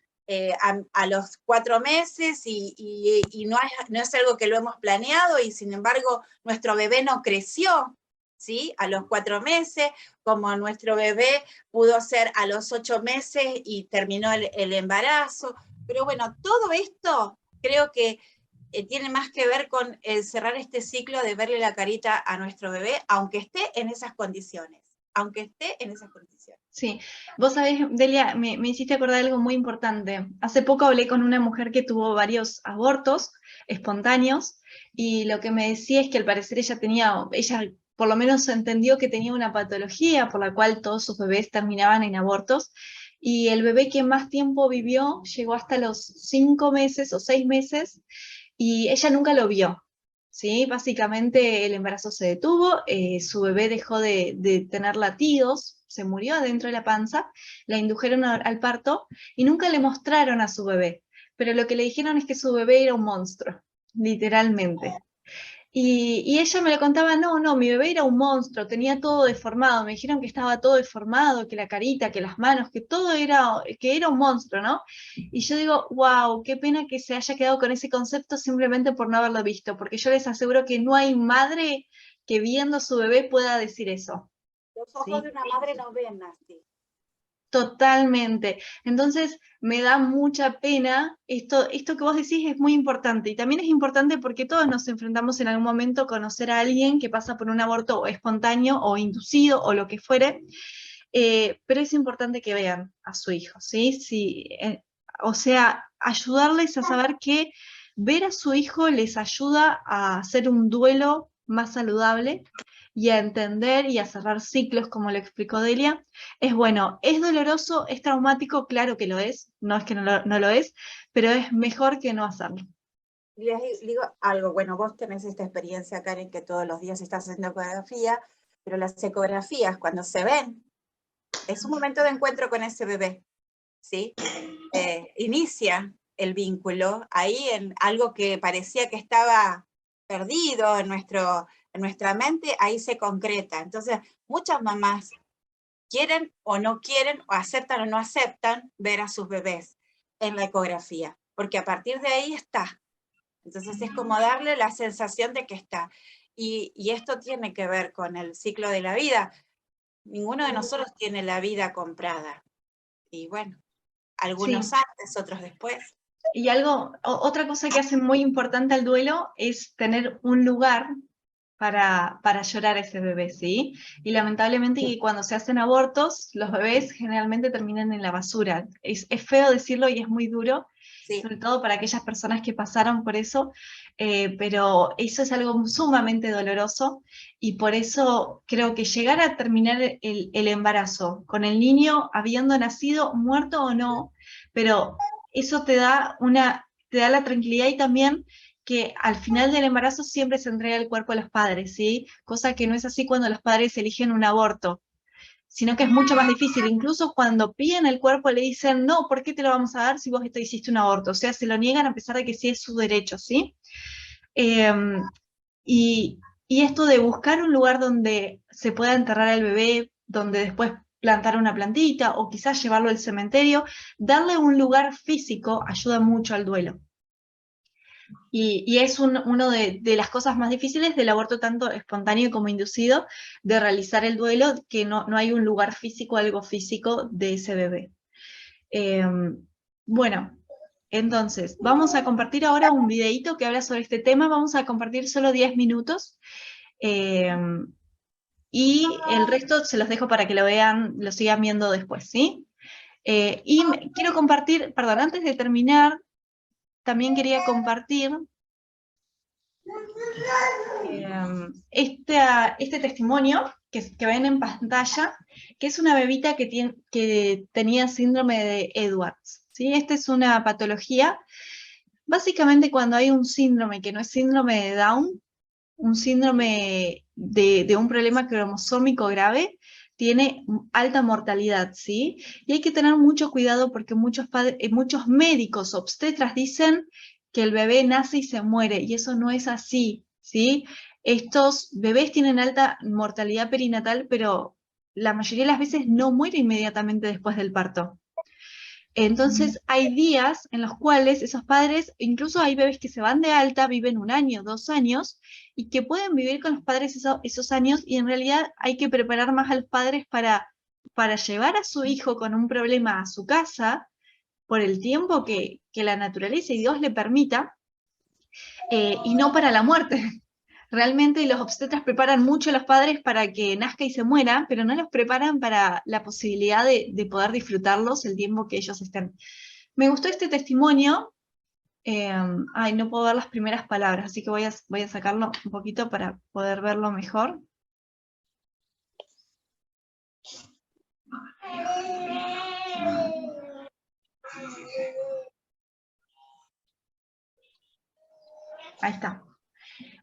a los 4 meses y no es algo que lo hemos planeado, y sin embargo nuestro bebé no creció, ¿sí? A los 4 meses, como nuestro bebé pudo ser a los 8 meses y terminó el embarazo. Pero bueno, todo esto creo que tiene más que ver con cerrar este ciclo de verle la carita a nuestro bebé, aunque esté en esas condiciones. Sí, vos sabés, Delia, me hiciste acordar algo muy importante. Hace poco hablé con una mujer que tuvo varios abortos espontáneos, y lo que me decía es que al parecer ella por lo menos entendió que tenía una patología por la cual todos sus bebés terminaban en abortos, y el bebé que más tiempo vivió llegó hasta los 5 meses o 6 meses, y ella nunca lo vio. ¿Sí? Básicamente el embarazo se detuvo, su bebé dejó de tener latidos, se murió adentro de la panza, la indujeron al parto y nunca le mostraron a su bebé, pero lo que le dijeron es que su bebé era un monstruo, literalmente. Y ella me lo contaba, no, mi bebé era un monstruo, tenía todo deformado, me dijeron que estaba todo deformado, que la carita, que las manos, que todo que era un monstruo, ¿no? Y yo digo, wow, qué pena que se haya quedado con ese concepto simplemente por no haberlo visto, porque yo les aseguro que no hay madre que viendo a su bebé pueda decir eso. Los ojos de una madre no ven así. Totalmente. Entonces, me da mucha pena, esto que vos decís es muy importante, y también es importante porque todos nos enfrentamos en algún momento a conocer a alguien que pasa por un aborto espontáneo o inducido o lo que fuere, pero es importante que vean a su hijo, ¿sí? O sea, ayudarles a saber que ver a su hijo les ayuda a hacer un duelo más saludable y a entender y a cerrar ciclos, como lo explicó Delia. Es bueno, es doloroso, es traumático, claro que lo es, no es que no lo es, pero es mejor que no hacerlo. Les digo algo, bueno, vos tenés esta experiencia, Karen, que todos los días estás haciendo ecografía, pero las ecografías, cuando se ven, es un momento de encuentro con ese bebé, ¿sí? Inicia el vínculo ahí en algo que parecía que estaba perdido en nuestra mente, ahí se concreta. Entonces, muchas mamás quieren o no quieren, o aceptan o no aceptan ver a sus bebés en la ecografía, porque a partir de ahí está. Entonces es como darle la sensación de que está. Y esto tiene que ver con el ciclo de la vida. Ninguno de nosotros tiene la vida comprada. Y bueno, algunos Sí. antes, otros después. Y otra cosa que hace muy importante al duelo es tener un lugar para llorar a ese bebé, ¿sí? Y lamentablemente que cuando se hacen abortos, los bebés generalmente terminan en la basura. Es feo decirlo y es muy duro, Sí. sobre todo para aquellas personas que pasaron por eso, pero eso es algo sumamente doloroso y por eso creo que llegar a terminar el embarazo con el niño habiendo nacido, muerto o no, pero eso te da la tranquilidad y también que al final del embarazo siempre se entrega el cuerpo a los padres, ¿sí? Cosa que no es así cuando los padres eligen un aborto, sino que es mucho más difícil. Incluso cuando piden el cuerpo le dicen, no, ¿por qué te lo vamos a dar si vos te hiciste un aborto? O sea, se lo niegan a pesar de que sí es su derecho, ¿sí? Y esto de buscar un lugar donde se pueda enterrar al bebé, donde después plantar una plantita o quizás llevarlo al cementerio, darle un lugar físico ayuda mucho al duelo. Y es una de las cosas más difíciles del aborto, tanto espontáneo como inducido, de realizar el duelo, que no hay un lugar físico, algo físico de ese bebé. Bueno, entonces, vamos a compartir ahora un videíto que habla sobre este tema, vamos a compartir solo 10 minutos, y el resto se los dejo para que lo vean, lo sigan viendo después, ¿sí? Y quiero compartir, perdón, antes de terminar, también quería compartir este testimonio que ven en pantalla, que es una bebita que tenía síndrome de Edwards, ¿sí? Esta es una patología. Básicamente cuando hay un síndrome que no es síndrome de Down, un síndrome de un problema cromosómico grave, tiene alta mortalidad, ¿sí? Y hay que tener mucho cuidado porque muchos médicos obstetras dicen que el bebé nace y se muere, y eso no es así, ¿sí? Estos bebés tienen alta mortalidad perinatal, pero la mayoría de las veces no muere inmediatamente después del parto. Entonces hay días en los cuales esos padres, incluso hay bebés que se van de alta, viven 1 año, 2 años, y que pueden vivir con los padres esos años, y en realidad hay que preparar más a los padres para llevar a su hijo con un problema a su casa, por el tiempo que la naturaleza y Dios le permita, y no para la muerte. Realmente los obstetras preparan mucho a los padres para que nazca y se muera, pero no los preparan para la posibilidad de poder disfrutarlos el tiempo que ellos estén. Me gustó este testimonio. No puedo ver las primeras palabras, así que voy a sacarlo un poquito para poder verlo mejor. Ahí está.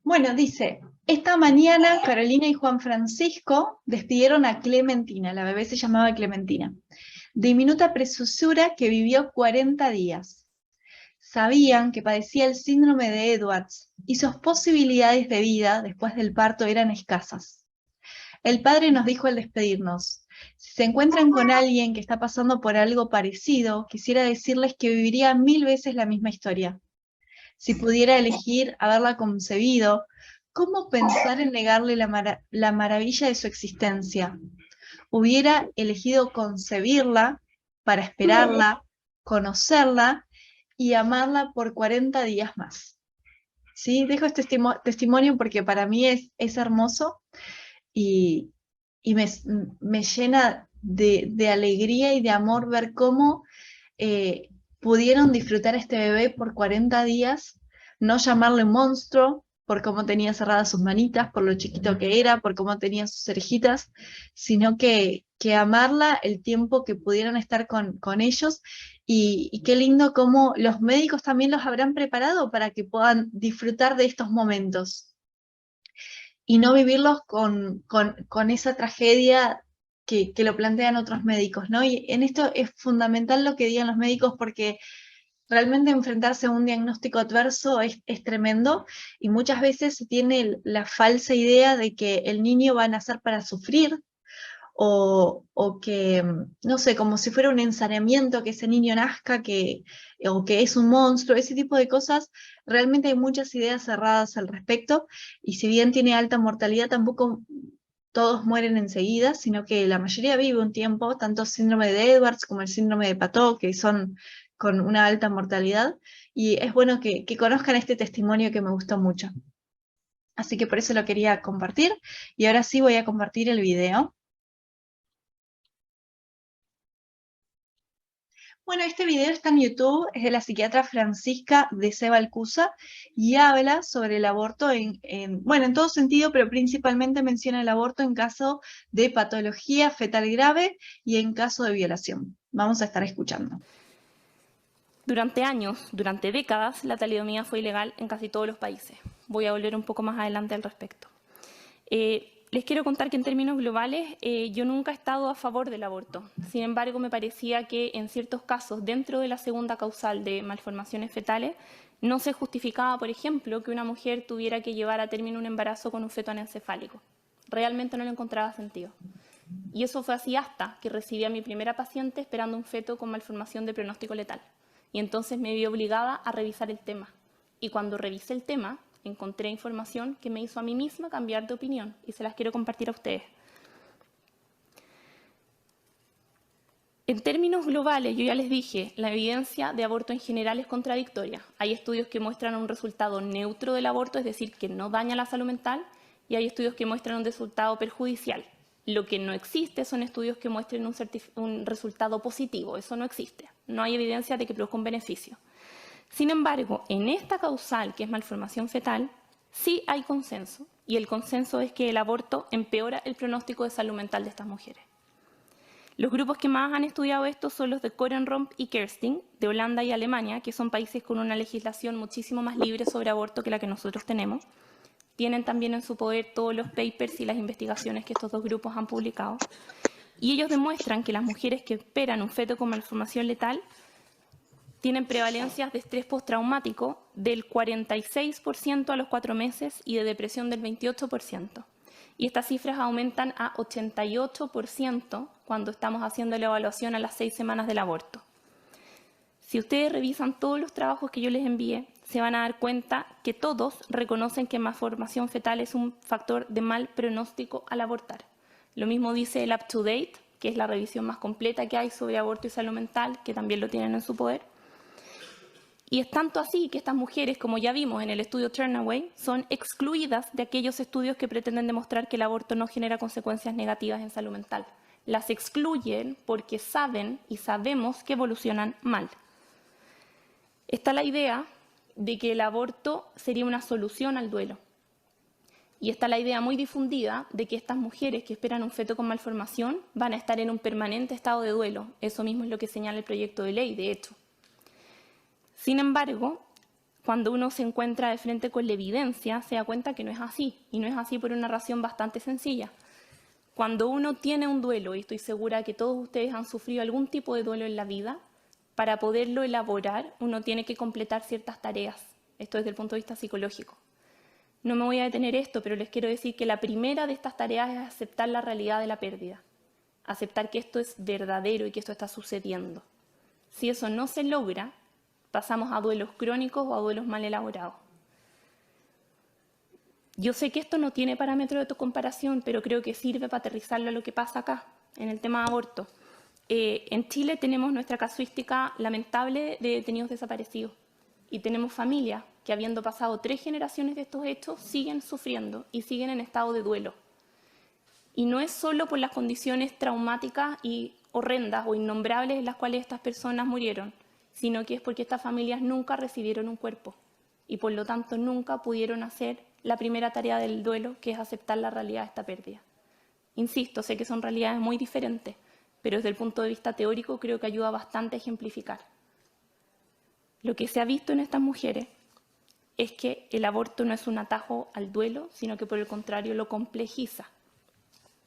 Bueno, dice, esta mañana Carolina y Juan Francisco despidieron a Clementina, la bebé se llamaba Clementina, diminuta preciosura que vivió 40 días. sabían que padecía el síndrome de Edwards y sus posibilidades de vida después del parto eran escasas. El padre nos dijo al despedirnos: si se encuentran con alguien que está pasando por algo parecido, quisiera decirles que viviría 1000 veces la misma historia. Si pudiera elegir haberla concebido, ¿cómo pensar en negarle la maravilla de su existencia? Hubiera elegido concebirla para esperarla, conocerla y amarla por 40 días más. ¿Sí? Dejo este testimonio porque para mí es hermoso y me llena de alegría y de amor ver cómo pudieron disfrutar a este bebé por 40 días, no llamarle monstruo por cómo tenía cerradas sus manitas, por lo chiquito que era, por cómo tenía sus orejitas, sino que amarla el tiempo que pudieron estar con ellos. Y qué lindo cómo los médicos también los habrán preparado para que puedan disfrutar de estos momentos y no vivirlos con esa tragedia que lo plantean otros médicos, ¿no? Y en esto es fundamental lo que digan los médicos, porque realmente enfrentarse a un diagnóstico adverso es tremendo, y muchas veces se tiene la falsa idea de que el niño va a nacer para sufrir, o que, no sé, como si fuera un ensaneamiento que ese niño nazca, o que es un monstruo, ese tipo de cosas. Realmente hay muchas ideas cerradas al respecto, y si bien tiene alta mortalidad, tampoco todos mueren enseguida, sino que la mayoría vive un tiempo, tanto síndrome de Edwards como el síndrome de Patot, que son con una alta mortalidad, y es bueno que conozcan este testimonio que me gustó mucho. Así que por eso lo quería compartir, y ahora sí voy a compartir el video. Bueno, este video está en YouTube, es de la psiquiatra Francisca de Cebalcusa y habla sobre el aborto en todo sentido, pero principalmente menciona el aborto en caso de patología fetal grave y en caso de violación. Vamos a estar escuchando. Durante años, durante décadas, la talidomida fue ilegal en casi todos los países. Voy a volver un poco más adelante al respecto. Les quiero contar que en términos globales yo nunca he estado a favor del aborto. Sin embargo, me parecía que en ciertos casos, dentro de la segunda causal de malformaciones fetales, no se justificaba, por ejemplo, que una mujer tuviera que llevar a término un embarazo con un feto anencefálico. Realmente no le encontraba sentido. Y eso fue así hasta que recibí a mi primera paciente esperando un feto con malformación de pronóstico letal. Y entonces me vi obligada a revisar el tema. Y cuando revisé el tema, encontré información que me hizo a mí misma cambiar de opinión y se las quiero compartir a ustedes. En términos globales, yo ya les dije, la evidencia de aborto en general es contradictoria. Hay estudios que muestran un resultado neutro del aborto, es decir, que no daña la salud mental, y hay estudios que muestran un resultado perjudicial. Lo que no existe son estudios que muestren un resultado positivo, eso no existe. No hay evidencia de que produzca un beneficio. Sin embargo, en esta causal, que es malformación fetal, sí hay consenso, y el consenso es que el aborto empeora el pronóstico de salud mental de estas mujeres. Los grupos que más han estudiado esto son los de Korenromp y Kersting, de Holanda y Alemania, que son países con una legislación muchísimo más libre sobre aborto que la que nosotros tenemos. Tienen también en su poder todos los papers y las investigaciones que estos dos grupos han publicado. Y ellos demuestran que las mujeres que esperan un feto con malformación letal tienen prevalencias de estrés postraumático del 46% a los 4 meses y de depresión del 28%. Y estas cifras aumentan a 88% cuando estamos haciendo la evaluación a las 6 semanas del aborto. Si ustedes revisan todos los trabajos que yo les envié, se van a dar cuenta que todos reconocen que malformación fetal es un factor de mal pronóstico al abortar. Lo mismo dice el Up to Date, que es la revisión más completa que hay sobre aborto y salud mental, que también lo tienen en su poder. Y es tanto así que estas mujeres, como ya vimos en el estudio Turnaway, son excluidas de aquellos estudios que pretenden demostrar que el aborto no genera consecuencias negativas en salud mental. Las excluyen porque saben y sabemos que evolucionan mal. Está la idea de que el aborto sería una solución al duelo. Y está la idea muy difundida de que estas mujeres que esperan un feto con malformación van a estar en un permanente estado de duelo. Eso mismo es lo que señala el proyecto de ley, de hecho. Sin embargo, cuando uno se encuentra de frente con la evidencia, se da cuenta que no es así. Y no es así por una razón bastante sencilla. Cuando uno tiene un duelo, y estoy segura que todos ustedes han sufrido algún tipo de duelo en la vida, para poderlo elaborar, uno tiene que completar ciertas tareas. Esto desde el punto de vista psicológico. No me voy a detener esto, pero les quiero decir que la primera de estas tareas es aceptar la realidad de la pérdida. Aceptar que esto es verdadero y que esto está sucediendo. Si eso no se logra, pasamos a duelos crónicos o a duelos mal elaborados. Yo sé que esto no tiene parámetro de comparación, pero creo que sirve para aterrizarlo a lo que pasa acá, en el tema de aborto. En Chile tenemos nuestra casuística lamentable de detenidos desaparecidos y tenemos familias que, habiendo pasado 3 generaciones de estos hechos, siguen sufriendo y siguen en estado de duelo. Y no es solo por las condiciones traumáticas y horrendas o innombrables en las cuales estas personas murieron, sino que es porque estas familias nunca recibieron un cuerpo y por lo tanto nunca pudieron hacer la primera tarea del duelo, que es aceptar la realidad de esta pérdida. Insisto, sé que son realidades muy diferentes, pero desde el punto de vista teórico creo que ayuda bastante a ejemplificar. Lo que se ha visto en estas mujeres es que el aborto no es un atajo al duelo, sino que por el contrario lo complejiza,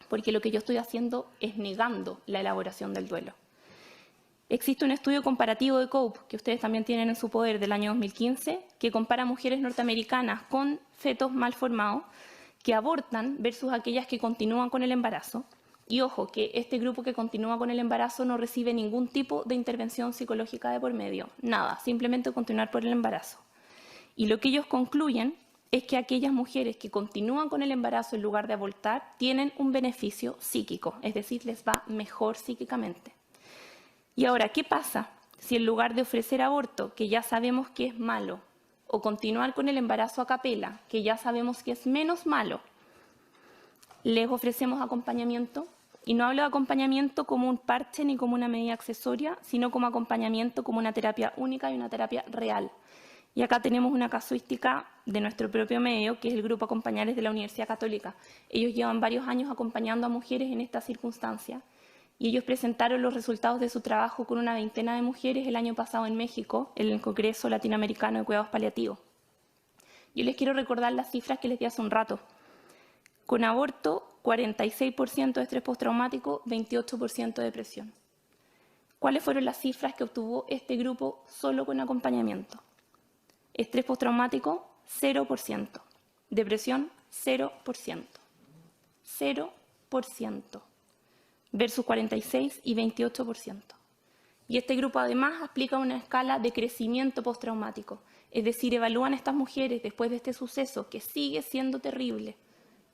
porque lo que yo estoy haciendo es negando la elaboración del duelo. Existe un estudio comparativo de Cope, que ustedes también tienen en su poder, del año 2015, que compara mujeres norteamericanas con fetos mal formados que abortan versus aquellas que continúan con el embarazo. Y ojo, que este grupo que continúa con el embarazo no recibe ningún tipo de intervención psicológica de por medio, nada, simplemente continuar por el embarazo. Y lo que ellos concluyen es que aquellas mujeres que continúan con el embarazo en lugar de abortar tienen un beneficio psíquico, es decir, les va mejor psíquicamente. Y ahora, ¿qué pasa si en lugar de ofrecer aborto, que ya sabemos que es malo, o continuar con el embarazo a capela, que ya sabemos que es menos malo, les ofrecemos acompañamiento? Y no hablo de acompañamiento como un parche ni como una medida accesoria, sino como acompañamiento como una terapia única y una terapia real. Y acá tenemos una casuística de nuestro propio medio, que es el Grupo Acompañares de la Universidad Católica. Ellos llevan varios años acompañando a mujeres en esta circunstancia. Y ellos presentaron los resultados de su trabajo con una veintena de mujeres el año pasado en México, en el Congreso Latinoamericano de Cuidados Paliativos. Yo les quiero recordar las cifras que les di hace un rato. Con aborto, 46% de estrés postraumático, 28% de depresión. ¿Cuáles fueron las cifras que obtuvo este grupo solo con acompañamiento? Estrés postraumático, 0%. Depresión, 0%. 0%. Versus 46 y 28%. Y este grupo además aplica una escala de crecimiento postraumático, es decir, evalúan a estas mujeres después de este suceso, que sigue siendo terrible,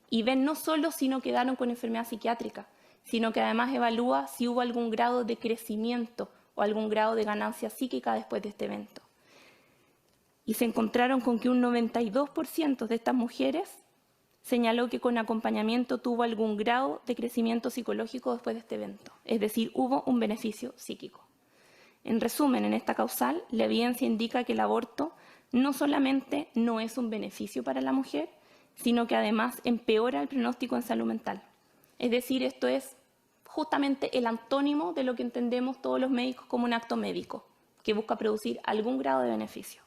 y ven no solo si no quedaron con enfermedad psiquiátrica, sino que además evalúa si hubo algún grado de crecimiento o algún grado de ganancia psíquica después de este evento. Y se encontraron con que un 92% de estas mujeres señaló que con acompañamiento tuvo algún grado de crecimiento psicológico después de este evento, es decir, hubo un beneficio psíquico. En resumen, en esta causal, la evidencia indica que el aborto no solamente no es un beneficio para la mujer, sino que además empeora el pronóstico en salud mental. Es decir, esto es justamente el antónimo de lo que entendemos todos los médicos como un acto médico, que busca producir algún grado de beneficio.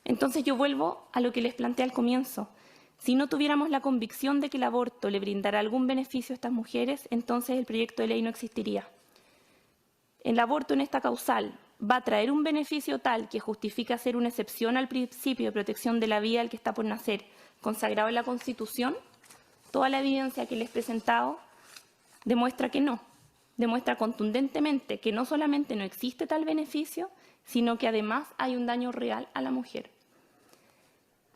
Entonces yo vuelvo a lo que les planteé al comienzo. Si no tuviéramos la convicción de que el aborto le brindará algún beneficio a estas mujeres, entonces el proyecto de ley no existiría. El aborto en esta causal va a traer un beneficio tal que justifique hacer una excepción al principio de protección de la vida del que está por nacer, consagrado en la Constitución. Toda la evidencia que les he presentado demuestra que no, demuestra contundentemente que no solamente no existe tal beneficio, sino que además hay un daño real a la mujer.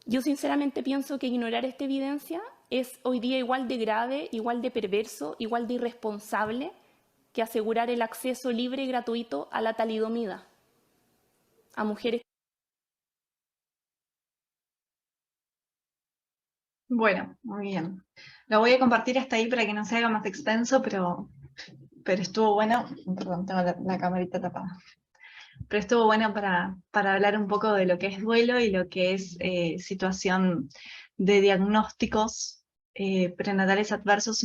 Yo sinceramente pienso que ignorar esta evidencia es hoy día igual de grave, igual de perverso, igual de irresponsable que asegurar el acceso libre y gratuito a la talidomida a mujeres. Bueno, muy bien. Lo voy a compartir hasta ahí para que no se haga más extenso, pero estuvo bueno. Perdón, tengo la camarita tapada. Pero estuvo bueno para hablar un poco de lo que es duelo y lo que es situación de diagnósticos prenatales adversos